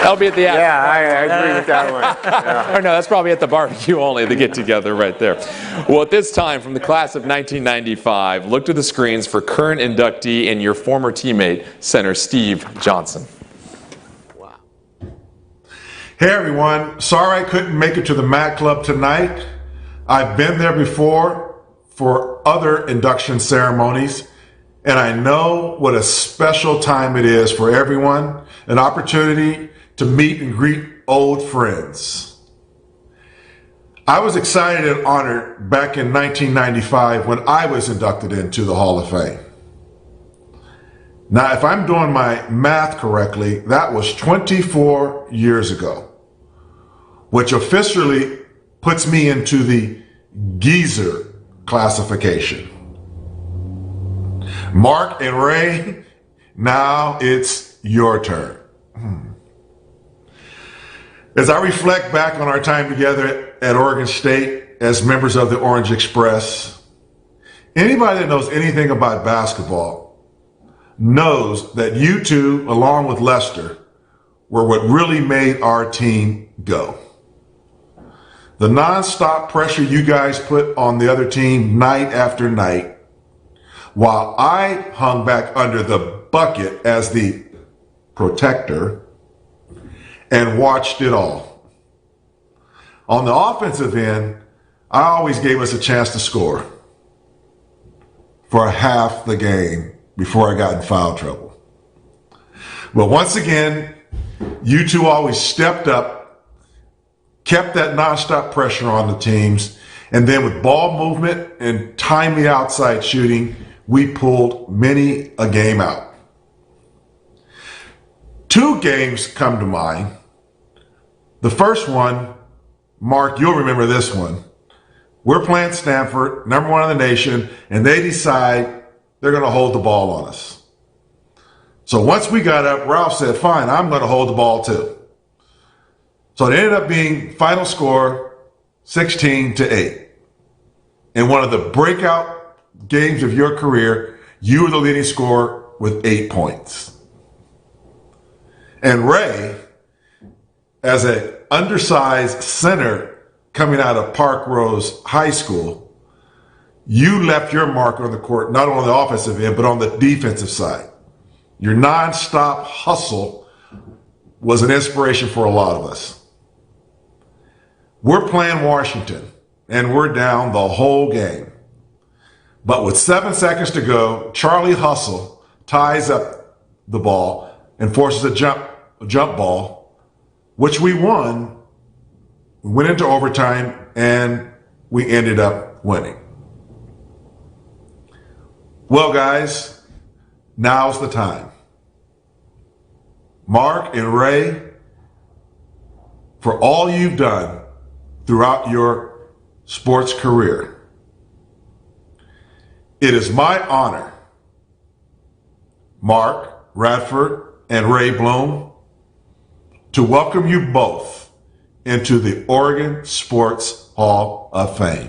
That'll be at the after. Yeah, I agree with that one. Yeah. Or no, that's probably at the barbecue only, the get-together right there. Well, at this time, from the class of 1995, look to the screens for current inductee and your former teammate, center Steve Johnson. Wow. Hey, everyone. Sorry I couldn't make it to the Mac Club tonight. I've been there before for other induction ceremonies, and I know what a special time it is for everyone, an opportunity to meet and greet old friends. I was excited and honored back in 1995 when I was inducted into the Hall of Fame. Now, if I'm doing my math correctly, that was 24 years ago, which officially puts me into the geezer classification. Mark and Ray, now it's your turn. As I reflect back on our time together at Oregon State as members of the Orange Express, anybody that knows anything about basketball knows that you two, along with Lester, were what really made our team go. The nonstop pressure you guys put on the other team night after night, while I hung back under the bucket as the protector and watched it all. On the offensive end, I always gave us a chance to score for half the game before I got in foul trouble. But once again, you two always stepped up, kept that nonstop pressure on the teams, and then with ball movement and timely outside shooting, we pulled many a game out. Two games come to mind. The first one, Mark, you'll remember this one. We're playing Stanford, number one in the nation, and they decide they're going to hold the ball on us. So once we got up, Ralph said, fine, I'm going to hold the ball too. So it ended up being final score 16-8. In one of the breakout games of your career, you were the leading scorer with 8 points. And Ray, as an undersized center coming out of Park Rose High School, you left your mark on the court, not on the offensive end, but on the defensive side. Your nonstop hustle was an inspiration for a lot of us. We're playing Washington, and we're down the whole game. But with 7 seconds to go, Charlie Hustle ties up the ball and forces a jump ball, which we won. We went into overtime, and we ended up winning. Well, guys, now's the time. Mark and Ray, for all you've done throughout your sports career, it is my honor, Mark Radford and Ray Blume, to welcome you both into the Oregon Sports Hall of Fame.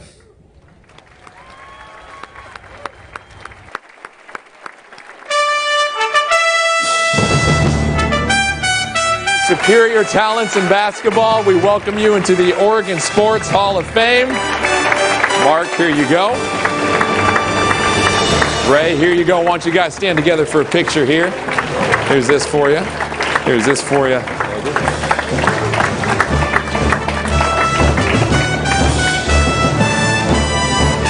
Superior talents in basketball, we welcome you into the Oregon Sports Hall of Fame. Mark, here you go. Ray, here you go. Why don't you guys stand together for a picture here? Here's this for you. Here's this for you.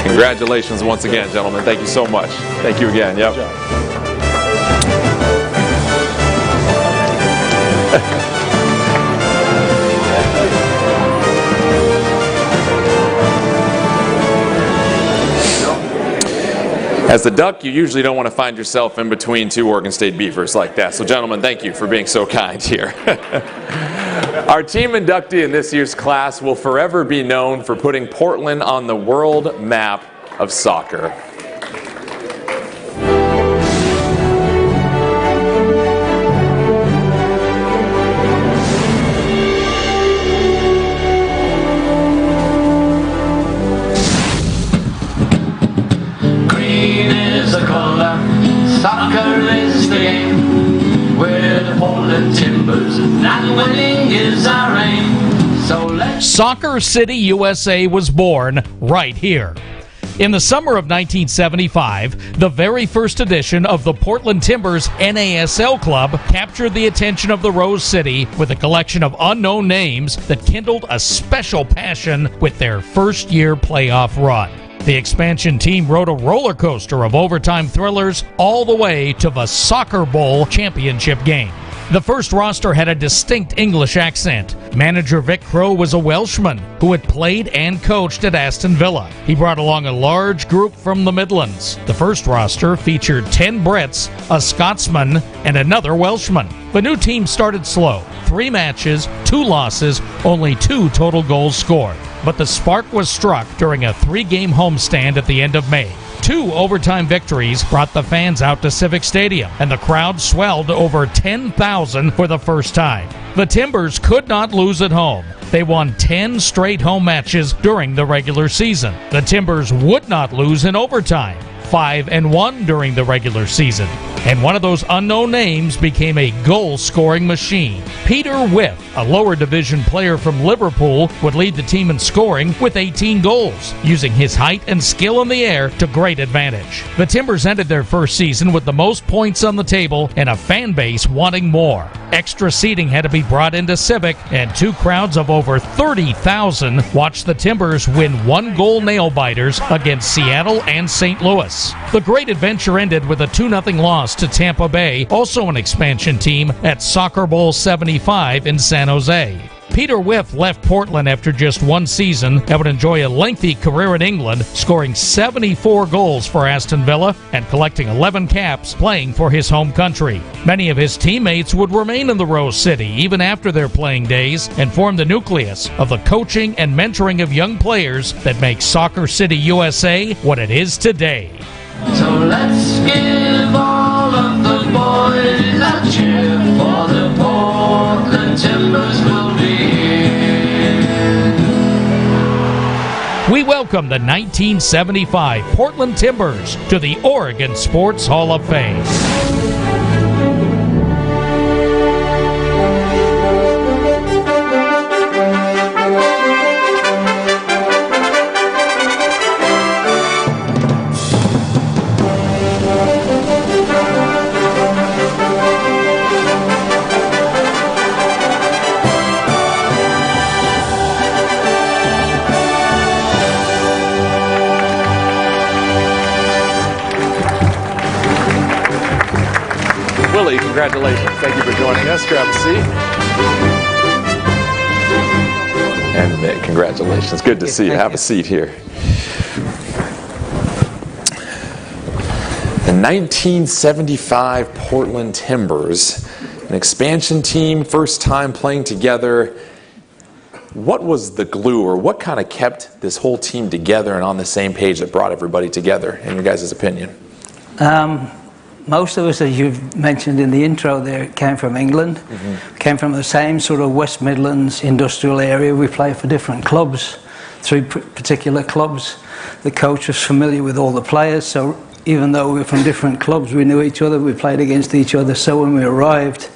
Congratulations once again, gentlemen. Thank you so much. Thank you again. Yep. As the Duck, you usually don't want to find yourself in between two Oregon State Beavers like that. So, gentlemen, thank you for being so kind here. Our team inductee in this year's class will forever be known for putting Portland on the world map of soccer. Green is the color, soccer is the game. We're the Portland Timbers, and winning is our aim. So let's... Soccer City, USA was born right here. In the summer of 1975, the very first edition of the Portland Timbers NASL Club captured the attention of the Rose City with a collection of unknown names that kindled a special passion with their first-year playoff run. The expansion team rode a roller coaster of overtime thrillers all the way to the Soccer Bowl championship game. The first roster had a distinct English accent. Manager Vic Crow was a Welshman who had played and coached at Aston Villa. He brought along a large group from the Midlands. The first roster featured 10 Brits, a Scotsman, and another Welshman. The new team started slow. 3 matches, 2 losses, only 2 total goals scored. But the spark was struck during a 3-game homestand at the end of May. 2 overtime victories brought the fans out to Civic Stadium, and the crowd swelled to over 10,000 for the first time. The Timbers could not lose at home. They won 10 straight home matches during the regular season. The Timbers would not lose in overtime. 5-1 during the regular season. And one of those unknown names became a goal-scoring machine. Peter Whiff, a lower division player from Liverpool, would lead the team in scoring with 18 goals, using his height and skill in the air to great advantage. The Timbers ended their first season with the most points on the table and a fan base wanting more. Extra seating had to be brought into Civic, and 2 crowds of over 30,000 watched the Timbers win 1-goal nail-biters against Seattle and St. Louis. The great adventure ended with a 2-0 loss to Tampa Bay, also an expansion team, at Soccer Bowl 75 in San Jose. Peter Whiff left Portland after just 1 season and would enjoy a lengthy career in England, scoring 74 goals for Aston Villa and collecting 11 caps playing for his home country. Many of his teammates would remain in the Rose City even after their playing days and form the nucleus of the coaching and mentoring of young players that make Soccer City, USA what it is today. So let's give all of the boys a cheer, for the Portland Timbers will be here. We welcome the 1975 Portland Timbers to the Oregon Sports Hall of Fame. Willie, congratulations. Thank you for joining us. Grab a seat. And Mick, congratulations. Good to see you. Have a seat here. The 1975 Portland Timbers, an expansion team, first time playing together. What was the glue, or what kind of kept this whole team together and on the same page that brought everybody together, in your guys' opinion? Most of us, as you've mentioned in the intro there, came from England. Came from the same sort of West Midlands industrial area. We played for different clubs, 3 particular clubs. The coach was familiar with all the players, so even though we were from different clubs, we knew each other, we played against each other. So when we arrived,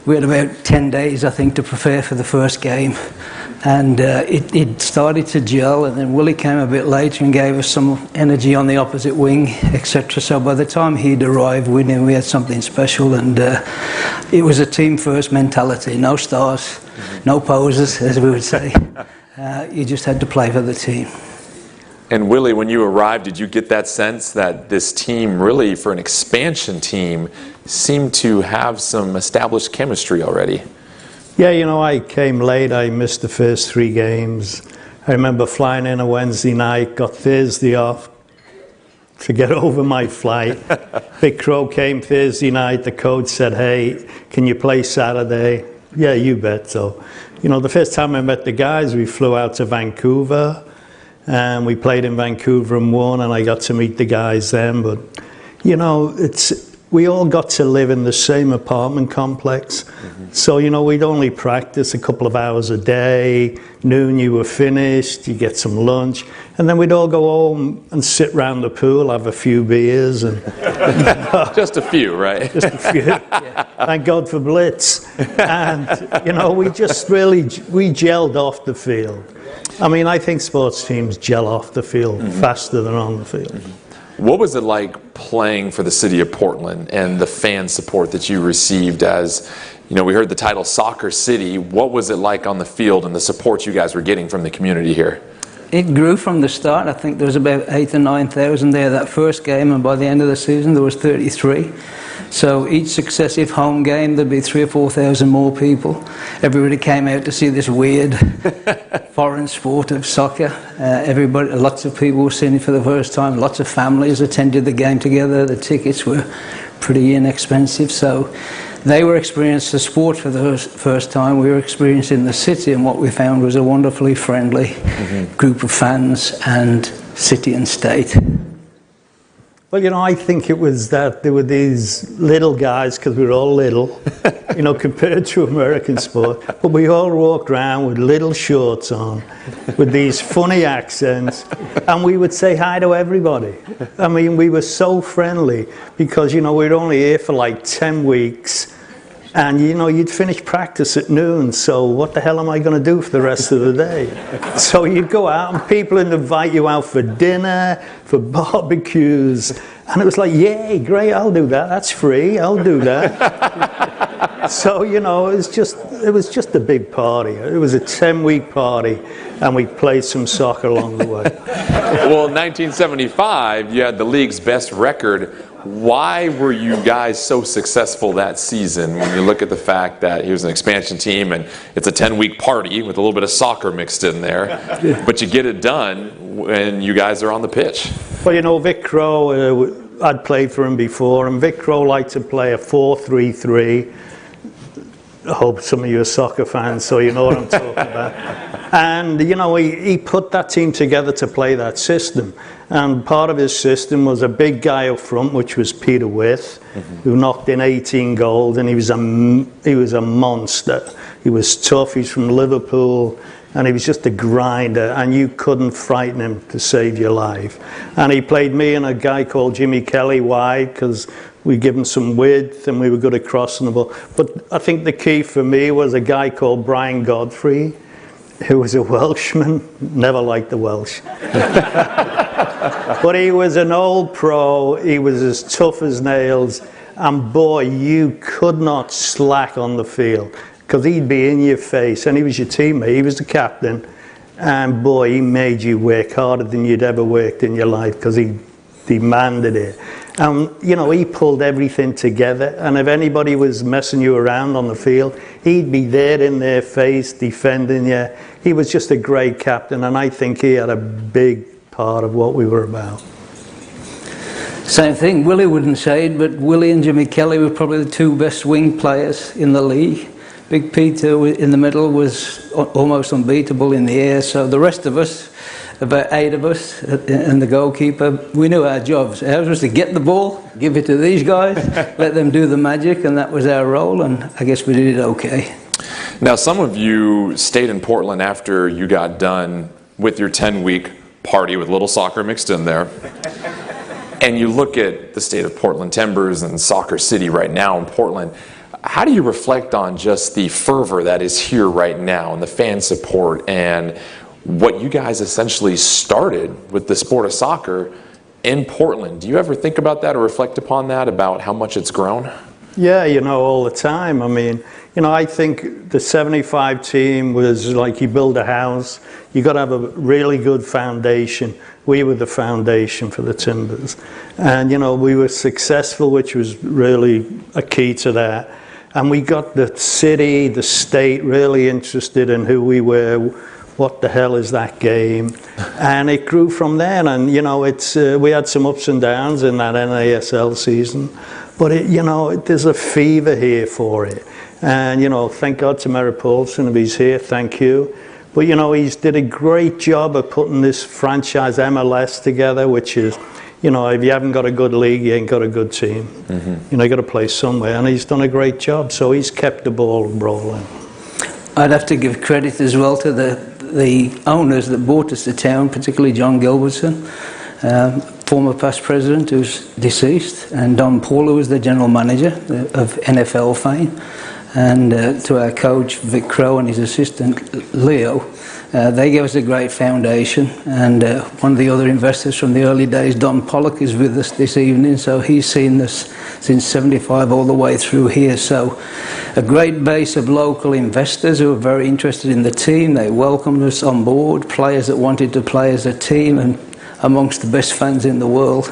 we had about 10 days, I think, to prepare for the first game. And it started to gel, and then Willie came a bit later and gave us some energy on the opposite wing, etc. So by the time he'd arrived, we knew we had something special, and it was a team-first mentality. No stars, no posers, as we would say. You just had to play for the team. And Willie, when you arrived, did you get that sense that this team, really, for an expansion team, seemed to have some established chemistry already? Yeah, you know, I came late. I missed the first 3 games. I remember flying in a Wednesday night, got Thursday off to get over my flight. Big Crow came Thursday night. The coach said, hey, can you play Saturday? Yeah, you bet. So, you know, the first time I met the guys, we flew out to Vancouver, and we played in Vancouver and won, and I got to meet the guys then. But, you know, we all got to live in the same apartment complex. So, you know, we'd only practice a couple of hours a day. Noon you were finished, you get some lunch, and then we'd all go home and sit round the pool, have a few beers. And Just a few, right? just a few. Thank God for Blitz. And, you know, we just really, we gelled off the field. I mean, I think sports teams gel off the field faster than on the field. What was it like playing for the city of Portland and the fan support that you received as, you know, we heard the title Soccer City. What was it like on the field and the support you guys were getting from the community here? It grew from the start. I think there was about 8,000 or 9,000 there that first game, and by the end of the season there was 33. So each successive home game there'd be 3,000 or 4,000 more people. Everybody came out to see this weird foreign sport of soccer. Lots of people were seeing it for the first time. Lots of families attended the game together. The tickets were pretty inexpensive, so they were experiencing the sport for the first time. We were experiencing the city, and what we found was a wonderfully friendly group of fans and city and state. Well, you know, I think it was that there were these little guys, because we were all little, you know, compared to American sport, but we all walked around with little shorts on, with these funny accents, and we would say hi to everybody. I mean, we were so friendly, because, you know, we were only here for like 10 weeks, and, you know, you'd finish practice at noon, so what the hell am I going to do for the rest of the day? So you'd go out, and people would invite you out for dinner, for barbecues, and it was like, yay, great, I'll do that, that's free, I'll do that. So, you know, it was just a big party. It was a 10-week party, and we played some soccer along the way. Well, in 1975, you had the league's best record. Why were you guys so successful that season when you look at the fact that here's an expansion team and it's a 10-week party with a little bit of soccer mixed in there, but you get it done when you guys are on the pitch? Well, you know, Vic Crow, I'd played for him before, and Vic Crow liked to play a 4-3-3. I hope some of you are soccer fans, so you know what I'm talking about. And, you know, he put that team together to play that system. And part of his system was a big guy up front, which was Peter Wyth, who knocked in 18 goals, and he was a monster. He was tough, he's from Liverpool, and he was just a grinder, and you couldn't frighten him to save your life. And he played me and a guy called Jimmy Kelly wide, because we give him some width and we were good at crossing the ball. But I think the key for me was a guy called Brian Godfrey, who was a Welshman. Never liked the Welsh. But he was an old pro, he was as tough as nails, and boy, you could not slack on the field, because he'd be in your face, and he was your teammate, he was the captain, and boy, he made you work harder than you'd ever worked in your life, because he demanded it. You know, he pulled everything together, and if anybody was messing you around on the field, he'd be there in their face, defending you. He was just a great captain, and I think he had a big part of what we were about. Same thing, Willie wouldn't say it, but Willie and Jimmy Kelly were probably the two best wing players in the league. Big Peter in the middle was almost unbeatable in the air, so the rest of us, about 8 of us, and the goalkeeper, we knew our jobs. Ours was to get the ball, give it to these guys, let them do the magic, and that was our role, and I guess we did it okay. Now, some of you stayed in Portland after you got done with your 10-week party with a little soccer mixed in there. And you look at the state of Portland Timbers and Soccer City right now in Portland. How do you reflect on just the fervor that is here right now and the fan support and what you guys essentially started with the sport of soccer in Portland? Do you ever think about that or reflect upon that, about how much it's grown? Yeah, you know, all the time. I mean, you know, I think the 75 team was like you build a house, you got to have a really good foundation. We were the foundation for the Timbers. And, you know, we were successful, which was really a key to that. And we got the city, the state really interested in who we were. What the hell is that game? And it grew from there. And, you know, we had some ups and downs in that NASL season. But, you know, there's a fever here for it. And, you know, thank God to Merritt Paulson, if he's here, thank you. But, you know, he's did a great job of putting this franchise MLS together, which is, you know, if you haven't got a good league, you ain't got a good team. You know, you got to play somewhere. And he's done a great job, so he's kept the ball rolling. I'd have to give credit as well to the owners that brought us to town, particularly John Gilbertson, former past president who's deceased, and Don Paul, who was the general manager of NFL fame, and to our coach Vic Crow and his assistant Leo. They gave us a great foundation, and one of the other investors from the early days, Don Pollock, is with us this evening, so he's seen us since 75 all the way through here. So a great base of local investors who were very interested in the team. They welcomed us on board, players that wanted to play as a team, and amongst the best fans in the world,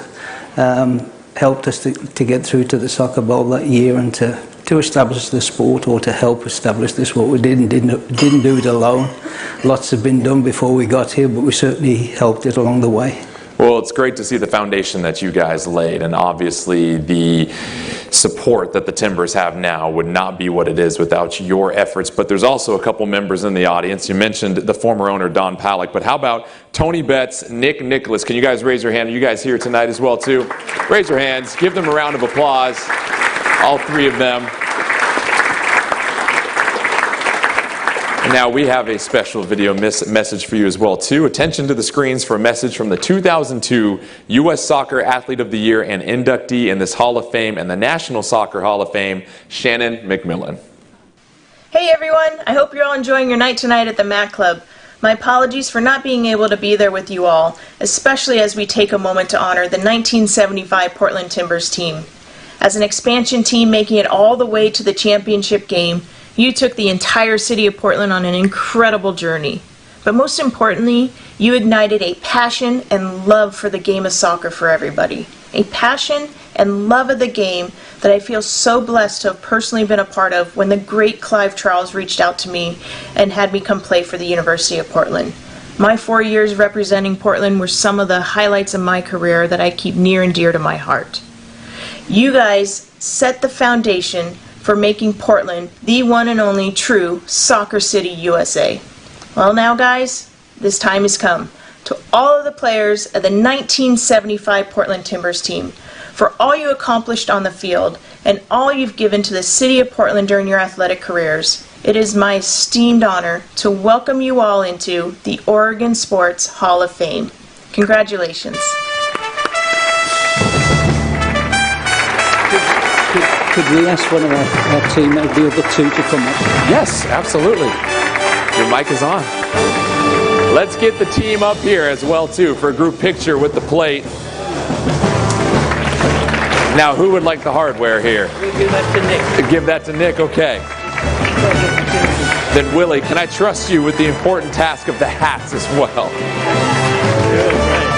helped us to get through to the Soccer Bowl that year and to establish the sport, or to help establish this. What we didn't do it alone. Lots have been done before we got here, but we certainly helped it along the way. Well, it's great to see the foundation that you guys laid, and obviously the support that the Timbers have now would not be what it is without your efforts. But there's also a couple members in the audience. You mentioned the former owner, Don Pollock, but how about Tony Betts, Nick Nicholas? Can you guys raise your hand? Are you guys here tonight as well, too? Raise your hands. Give them a round of applause. All three of them. And now we have a special video message for you as well, too. Attention to the screens for a message from the 2002 U.S. Soccer Athlete of the Year and inductee in this Hall of Fame and the National Soccer Hall of Fame, Shannon Mcmillan. Hey everyone, I hope you're all enjoying your night tonight at the Mac Club. My apologies for not being able to be there with you all, especially as we take a moment to honor the 1975 Portland Timbers team. As an expansion team making it all the way to the championship game, you took the entire city of Portland on an incredible journey. But most importantly, you ignited a passion and love for the game of soccer for everybody. A passion and love of the game that I feel so blessed to have personally been a part of when the great Clive Charles reached out to me and had me come play for the University of Portland. My 4 years representing Portland were some of the highlights of my career that I keep near and dear to my heart. You guys set the foundation for making Portland the one and only true Soccer City, USA. Well now guys, this time has come. To all of the players of the 1975 Portland Timbers team, for all you accomplished on the field and all you've given to the city of Portland during your athletic careers, it is my esteemed honor to welcome you all into the Oregon Sports Hall of Fame. Congratulations. Could we ask one of our teammates, the other two, to come up? Yes, absolutely. Your mic is on. Let's get the team up here as well, too, for a group picture with the plate. Now, who would like the hardware here? We'll give that to Nick. Give that to Nick, okay. Then, Willie, can I trust you with the important task of the hats as well?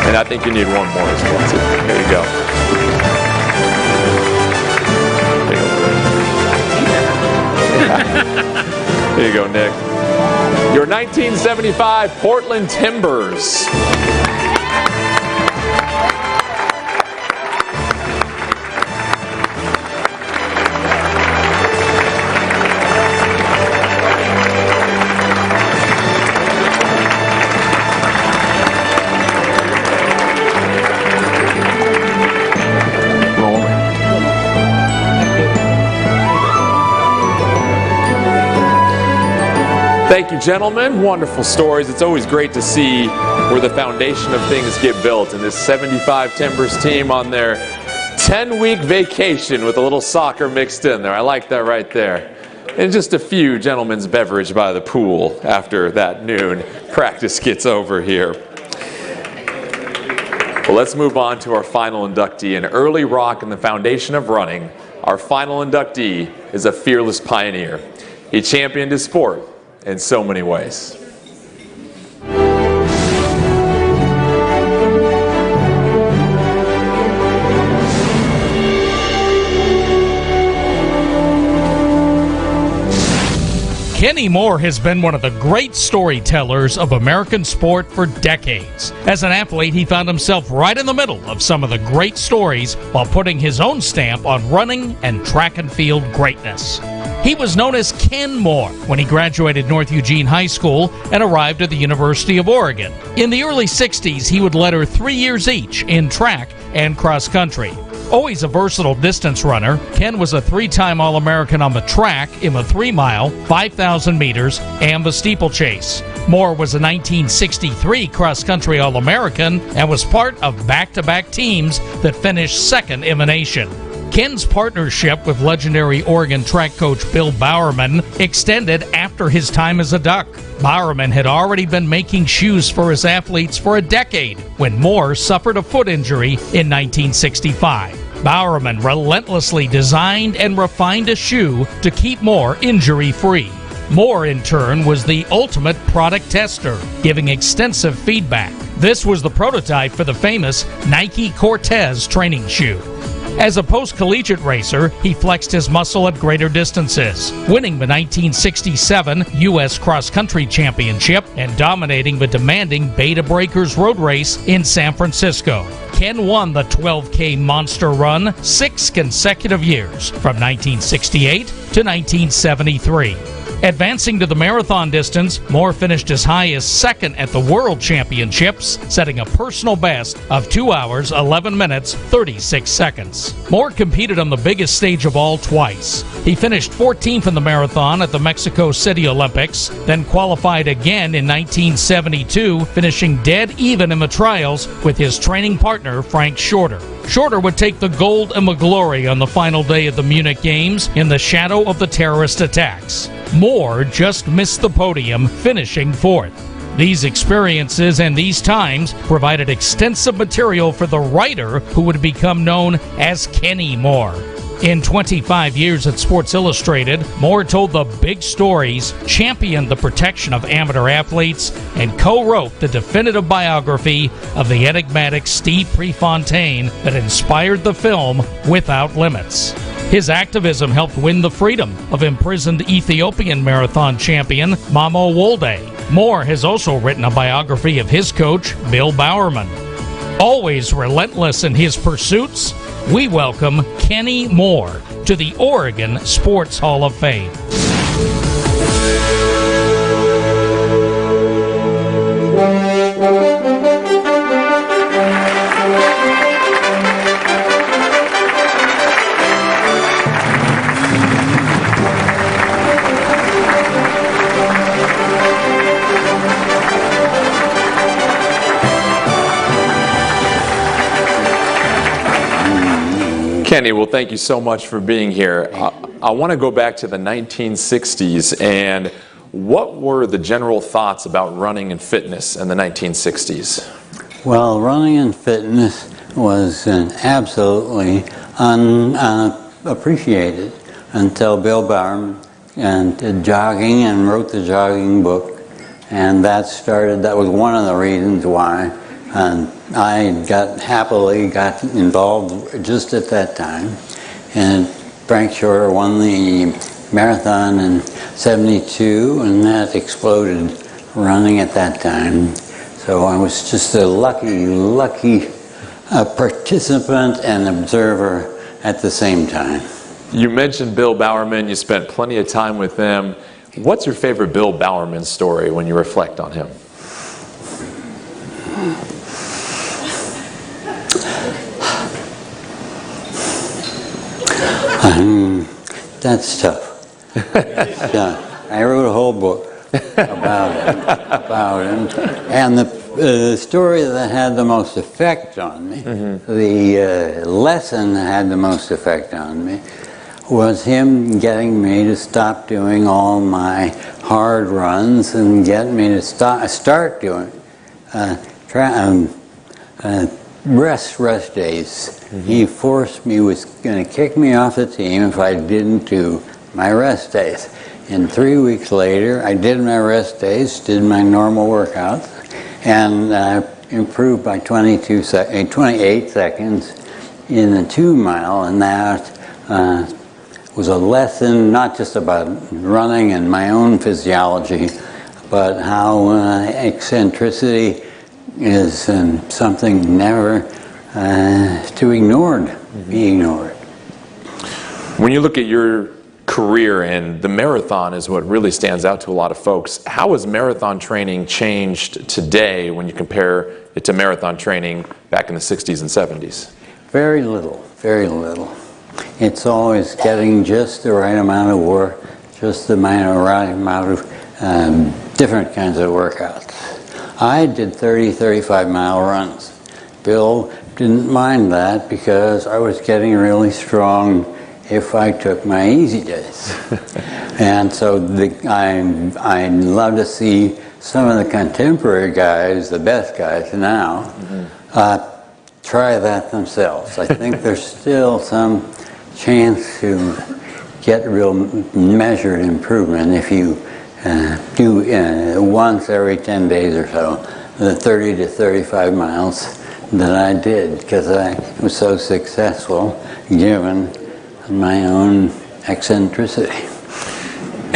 And I think you need one more as well, too. There you go. There you go, Nick. Your 1975 Portland Timbers. Thank you, gentlemen. Wonderful stories. It's always great to see where the foundation of things get built. And this 75 Timbers team on their 10-week vacation with a little soccer mixed in there. I like that right there. And just a few gentlemen's beverage by the pool after that noon practice gets over here. Well, let's move on to our final inductee, an early rock in the foundation of running. Our final inductee is a fearless pioneer. He championed his sport in so many ways. Kenny Moore has been one of the great storytellers of American sport for decades. As an athlete, he found himself right in the middle of some of the great stories while putting his own stamp on running and track and field greatness. He was known as Ken Moore when he graduated North Eugene High School and arrived at the University of Oregon. In the early 60s, he would letter 3 years each in track and cross country. Always a versatile distance runner, Ken was a 3-time All-American on the track in the 3-mile, 5,000 meters, and the steeplechase. Moore was a 1963 cross-country All-American and was part of back-to-back teams that finished second in the nation. Ken's partnership with legendary Oregon track coach Bill Bowerman extended after his time as a Duck. Bowerman had already been making shoes for his athletes for a decade when Moore suffered a foot injury in 1965. Bowerman relentlessly designed and refined a shoe to keep Moore injury-free. Moore, in turn, was the ultimate product tester, giving extensive feedback. This was the prototype for the famous Nike Cortez training shoe. As a post-collegiate racer, he flexed his muscle at greater distances, winning the 1967 U.S. Cross Country Championship and dominating the demanding Beta Breakers road race in San Francisco. Ken won the 12K Monster Run 6 consecutive years, from 1968 to 1973. Advancing to the marathon distance, Moore finished as high as second at the World Championships, setting a personal best of 2 hours, 11 minutes, 36 seconds. Moore competed on the biggest stage of all twice. He finished 14th in the marathon at the Mexico City Olympics, then qualified again in 1972, finishing dead even in the trials with his training partner, Frank Shorter. Shorter would take the gold and the glory on the final day of the Munich Games in the shadow of the terrorist attacks. Moore just missed the podium, finishing 4th. These experiences and these times provided extensive material for the writer who would become known as Kenny Moore. In 25 years at Sports Illustrated, Moore told the big stories, championed the protection of amateur athletes, and co-wrote the definitive biography of the enigmatic Steve Prefontaine that inspired the film Without Limits. His activism helped win the freedom of imprisoned Ethiopian marathon champion Mamo Wolde. Moore has also written a biography of his coach, Bill Bowerman. Always relentless in his pursuits, we welcome Kenny Moore to the Oregon Sports Hall of Fame. Kenny, well, thank you so much for being here. I want to go back to the 1960s, and what were the general thoughts about running and fitness in the 1960s? Well, running and fitness was absolutely unappreciated until Bill Bowerman did jogging and wrote the jogging book, and that was one of the reasons why. And I happily got involved just at that time. And Frank Shorter won the marathon in '72, and that exploded running at that time. So I was just a lucky participant and observer at the same time. You mentioned Bill Bowerman. You spent plenty of time with him. What's your favorite Bill Bowerman story when you reflect on him? That's tough. Yeah, I wrote a whole book about him. And the story that had the most effect on me, the lesson that had the most effect on me, was him getting me to stop doing all my hard runs and getting me to start doing rest days. He forced me, was going to kick me off the team if I didn't do my rest days. And 3 weeks later, I did my rest days, did my normal workouts, and improved by 28 seconds in the 2 mile, and that was a lesson not just about running and my own physiology, but how eccentricity is something never to be ignored. When you look at your career, and the marathon is what really stands out to a lot of folks, how has marathon training changed today when you compare it to marathon training back in the 60s and 70s? Very little, very little. It's always getting just the right amount of work, just the right amount of different kinds of workouts. I did 30, 35-mile runs. Bill didn't mind that because I was getting really strong if I took my easy days. And so I love to see some of the contemporary guys, the best guys now, try that themselves. I think there's still some chance to get real measured improvement if you do once every 10 days or so, the 30 to 35 miles that I did, because I was so successful given my own eccentricity.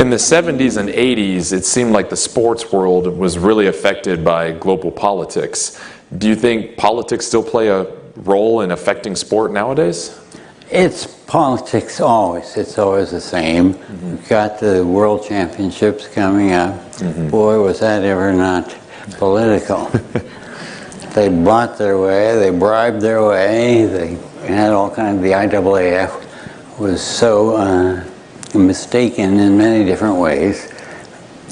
In the 70s and 80s, it seemed like the sports world was really affected by global politics. Do you think politics still play a role in affecting sport nowadays? It's politics always. It's always the same. We've got the World Championships coming up. Boy, was that ever not political. They bought their way, they bribed their way, they had all kinds of, the IAAF was so mistaken in many different ways.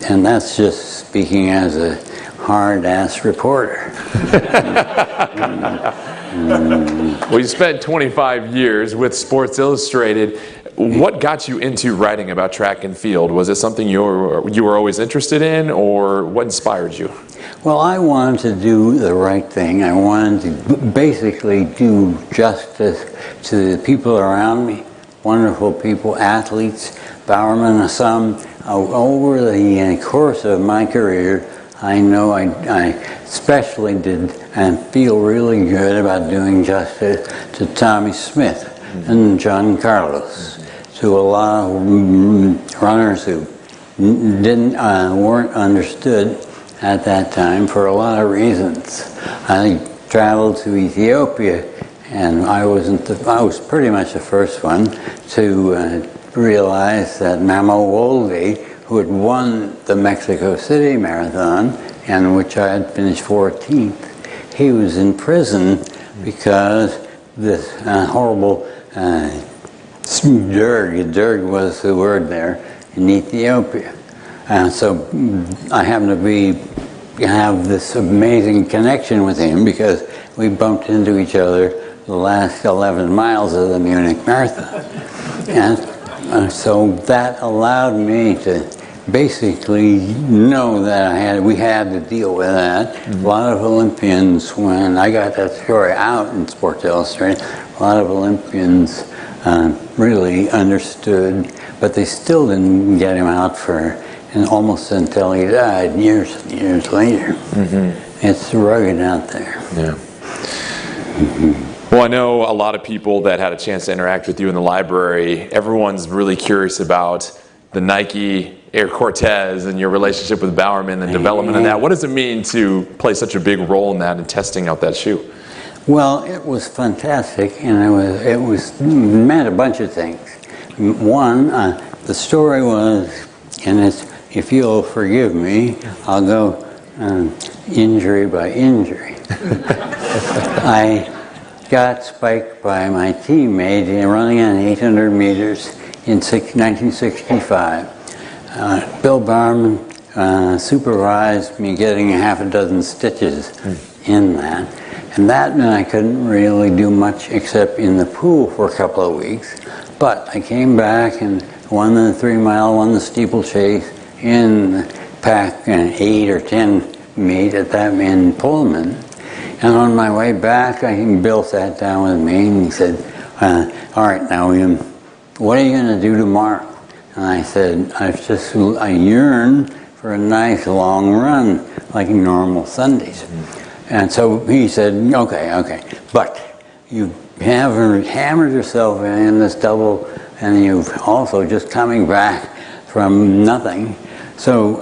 And that's just speaking as a hard-ass reporter. Well, you spent 25 years with Sports Illustrated. What got you into writing about track and field? Was it something you were always interested in, or what inspired you? Well, I wanted to do the right thing. I wanted to basically do justice to the people around me, wonderful people, athletes, Bowerman, some. Over the course of my career, I know I especially did and feel really good about doing justice to Tommy Smith and John Carlos, to a lot of runners who weren't understood at that time for a lot of reasons. I traveled to Ethiopia, and I was pretty much the first one to realize that Mamo Wolde, who had won the Mexico City Marathon, and which I had finished 14th, he was in prison because this horrible derg was the word there, in Ethiopia. And so I happened to have this amazing connection with him because we bumped into each other the last 11 miles of the Munich Marathon. And so that allowed me to basically know that we had to deal with that. A lot of Olympians, when I got that story out in Sports Illustrated, a lot of Olympians really understood, but they still didn't get him out and almost until he died years and years later. It's rugged out there. Yeah. Well, I know a lot of people that had a chance to interact with you in the library. Everyone's really curious about the Nike Air Cortez and your relationship with Bowerman and development of that. What does it mean to play such a big role in that and testing out that shoe? Well, it was fantastic, and it meant a bunch of things. One, the story was, and if you'll forgive me, I'll go injury by injury. I got spiked by my teammate running on 800 meters in 1965. Bill Bowerman supervised me getting half a dozen stitches in that. And that meant I couldn't really do much except in the pool for a couple of weeks. But I came back and won the 3-mile, won the steeplechase in the pack 8 or 10 meet at that in Pullman. And on my way back, Bill sat down with me and he said, all right, now William, what are you going to do tomorrow? And I said, I yearn for a nice long run like normal Sundays. And so he said, okay, but you haven't hammered yourself in this double and you've also just coming back from nothing. So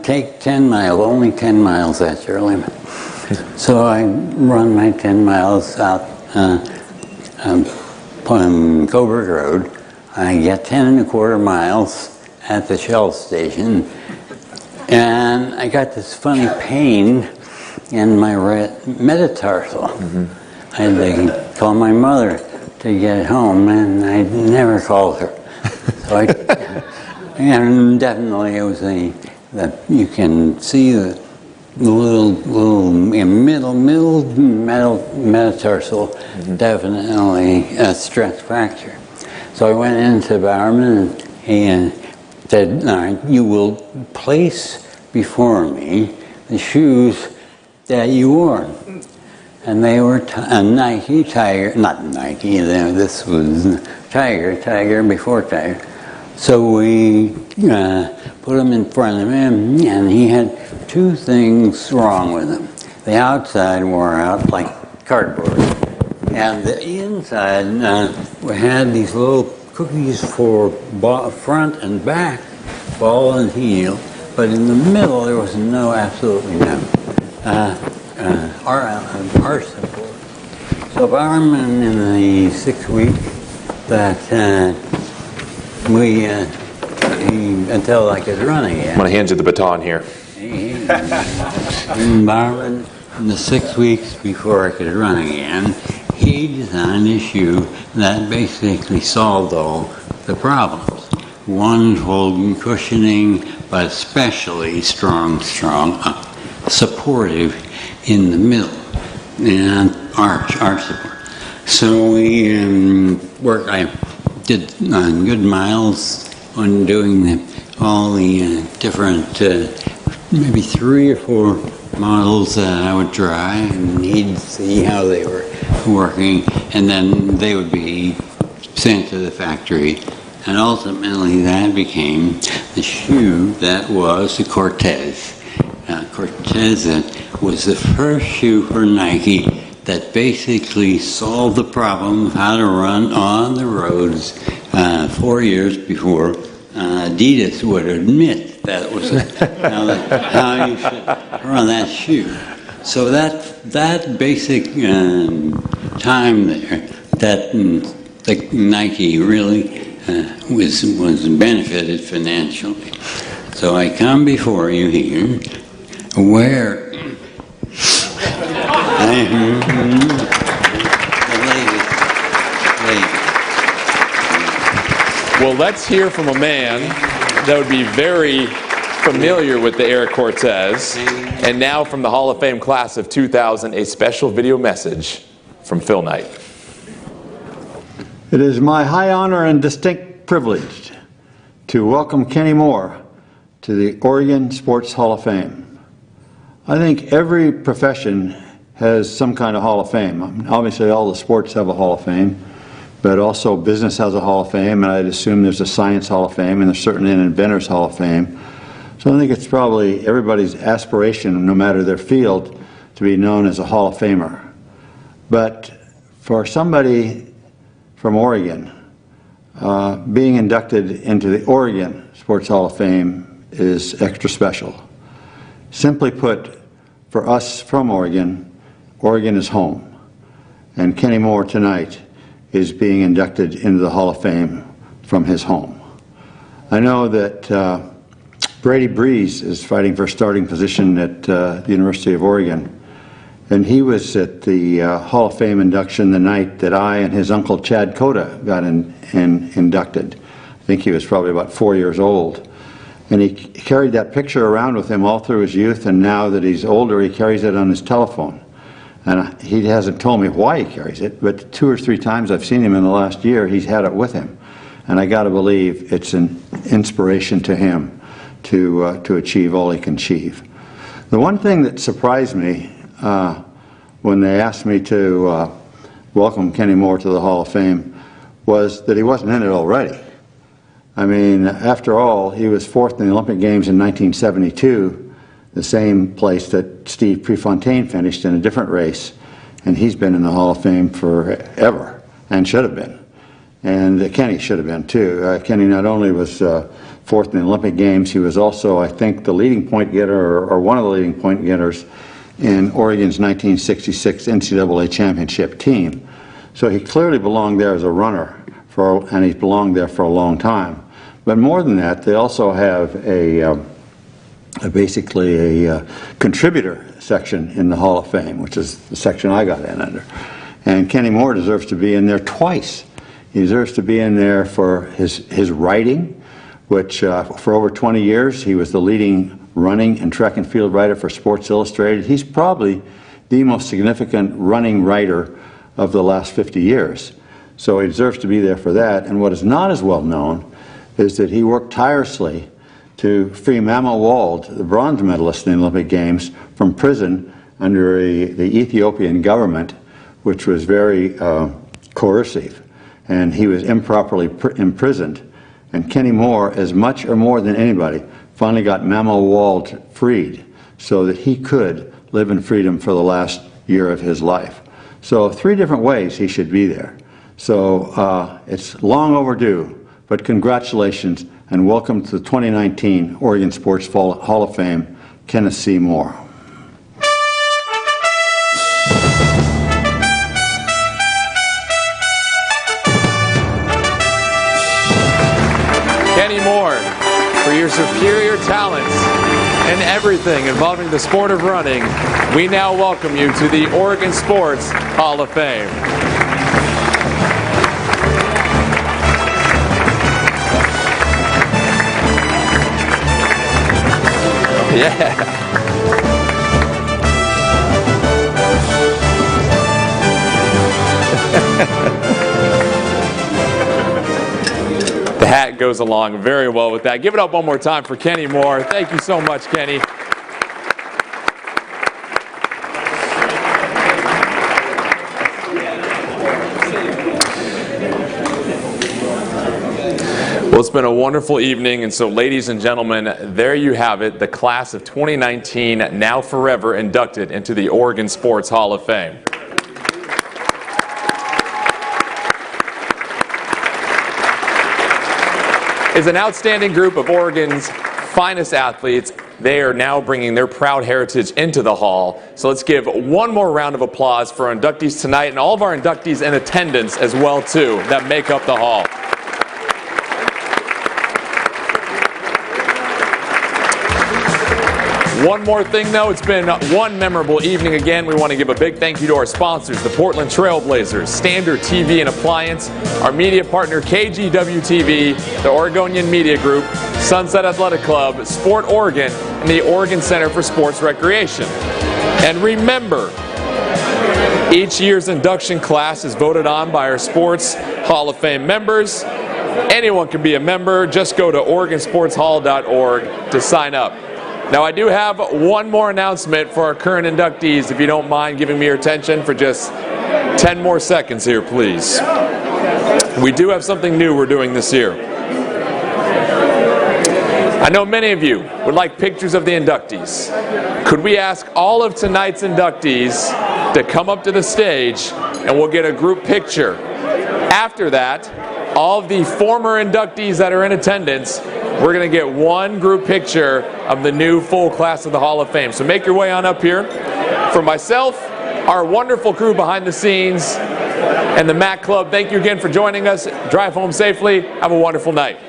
take 10 miles, only 10 miles, that's your limit. So I run my 10 miles out on Coburg Road. I get 10.25 miles at the Shell station, and I got this funny pain in my metatarsal. I had to call my mother to get home, and I never called her. So and definitely it was you can see the little middle metatarsal, definitely a stress fracture. So I went into Bowerman, and he said, all right, you will place before me the shoes that you wore. And they were a Nike Tiger, not Nike, this was Tiger before Tiger. So we put them in front of him, and he had two things wrong with them. The outside wore out like cardboard, and the inside we had these little cookies for front and back, ball and heel, but in the middle there was absolutely no R support. So Bowerman, in the 6 weeks that until I could run again. I'm going to hand you the baton here. Bowerman, in the 6 weeks before I could run again, he designed a shoe that basically solved all the problems. Wonderful cushioning, but especially strong, supportive in the middle, and arch support. So we I did good miles on doing all the different, maybe 3 or 4 models that I would try, and he'd see how they were working, and then they would be sent to the factory. And ultimately that became the shoe that was the Cortez. Cortez was the first shoe for Nike that basically solved the problem of how to run on the roads 4 years before Adidas would admit that was how you should run that shoe. So that basic time there, that Nike really was benefited financially. So I come before you here, where Well, let's hear from a man that would be very familiar with the Air Cortez, and now from the Hall of Fame class of 2000, a special video message from Phil Knight. It is my high honor and distinct privilege to welcome Kenny Moore to the Oregon Sports Hall of Fame. I think every profession has some kind of Hall of Fame. Obviously all the sports have a Hall of Fame, but also business has a Hall of Fame, and I'd assume there's a Science Hall of Fame, and there's certainly an Inventor's Hall of Fame. So I think it's probably everybody's aspiration, no matter their field, to be known as a Hall of Famer. But for somebody from Oregon, being inducted into the Oregon Sports Hall of Fame is extra special. Simply put, for us from Oregon, Oregon is home. And Kenny Moore tonight is being inducted into the Hall of Fame from his home. I know that Brady Breeze is fighting for a starting position at the University of Oregon, and he was at the Hall of Fame induction the night that I and his uncle Chad Cotto got inducted. I think he was probably about 4 years old. And he carried that picture around with him all through his youth, and now that he's older, he carries it on his telephone. And he hasn't told me why he carries it, but 2 or 3 times I've seen him in the last year, he's had it with him. And I got to believe it's an inspiration to him to achieve all he can achieve. The one thing that surprised me when they asked me to welcome Kenny Moore to the Hall of Fame was that he wasn't in it already. I mean, after all, he was 4th in the Olympic Games in 1972, the same place that Steve Prefontaine finished in a different race, and he's been in the Hall of Fame forever, and should have been. And Kenny should have been too. Kenny not only was fourth in the Olympic Games, he was also, I think, the leading point getter, or one of the leading point getters in Oregon's 1966 NCAA championship team. So he clearly belonged there as a runner, and he's belonged there for a long time. But more than that, they also have basically a contributor section in the Hall of Fame, which is the section I got in under. And Kenny Moore deserves to be in there twice. He deserves to be in there for his writing, which for over 20 years he was the leading running and track and field writer for Sports Illustrated. He's probably the most significant running writer of the last 50 years. So he deserves to be there for that. And what is not as well known is that he worked tirelessly to free Mama Wald, the bronze medalist in the Olympic Games, from prison under the Ethiopian government, which was very coercive. And he was improperly imprisoned. And Kenny Moore, as much or more than anybody, finally got Mama Wald freed so that he could live in freedom for the last year of his life. So 3 different ways he should be there. So it's long overdue, but congratulations and welcome to the 2019 Oregon Sports Hall of Fame, Kenneth C. Moore. Kenny Moore, for your superior talents in everything involving the sport of running, we now welcome you to the Oregon Sports Hall of Fame. Yeah. The hat goes along very well with that. Give it up one more time for Kenny Moore. Thank you so much, Kenny. Well, it's been a wonderful evening, and so ladies and gentlemen, there you have it, the class of 2019, now forever inducted into the Oregon Sports Hall of Fame. It's an outstanding group of Oregon's finest athletes. They are now bringing their proud heritage into the hall. So let's give one more round of applause for our inductees tonight and all of our inductees in attendance as well, too, that make up the hall. One more thing, though, it's been one memorable evening again. We want to give a big thank you to our sponsors, the Portland Trail Blazers, Standard TV and Appliance, our media partner KGW-TV, the Oregonian Media Group, Sunset Athletic Club, Sport Oregon, and the Oregon Center for Sports Recreation. And remember, each year's induction class is voted on by our Sports Hall of Fame members. Anyone can be a member. Just go to OregonSportsHall.org to sign up. Now, I do have one more announcement for our current inductees, if you don't mind giving me your attention for just 10 more seconds here, please. We do have something new we're doing this year. I know many of you would like pictures of the inductees. Could we ask all of tonight's inductees to come up to the stage and we'll get a group picture. After that, all of the former inductees that are in attendance, we're going to get one group picture of the new full class of the Hall of Fame. So make your way on up here. For myself, our wonderful crew behind the scenes, and the Mac Club, thank you again for joining us. Drive home safely. Have a wonderful night. We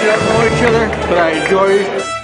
don't know each other, but I enjoy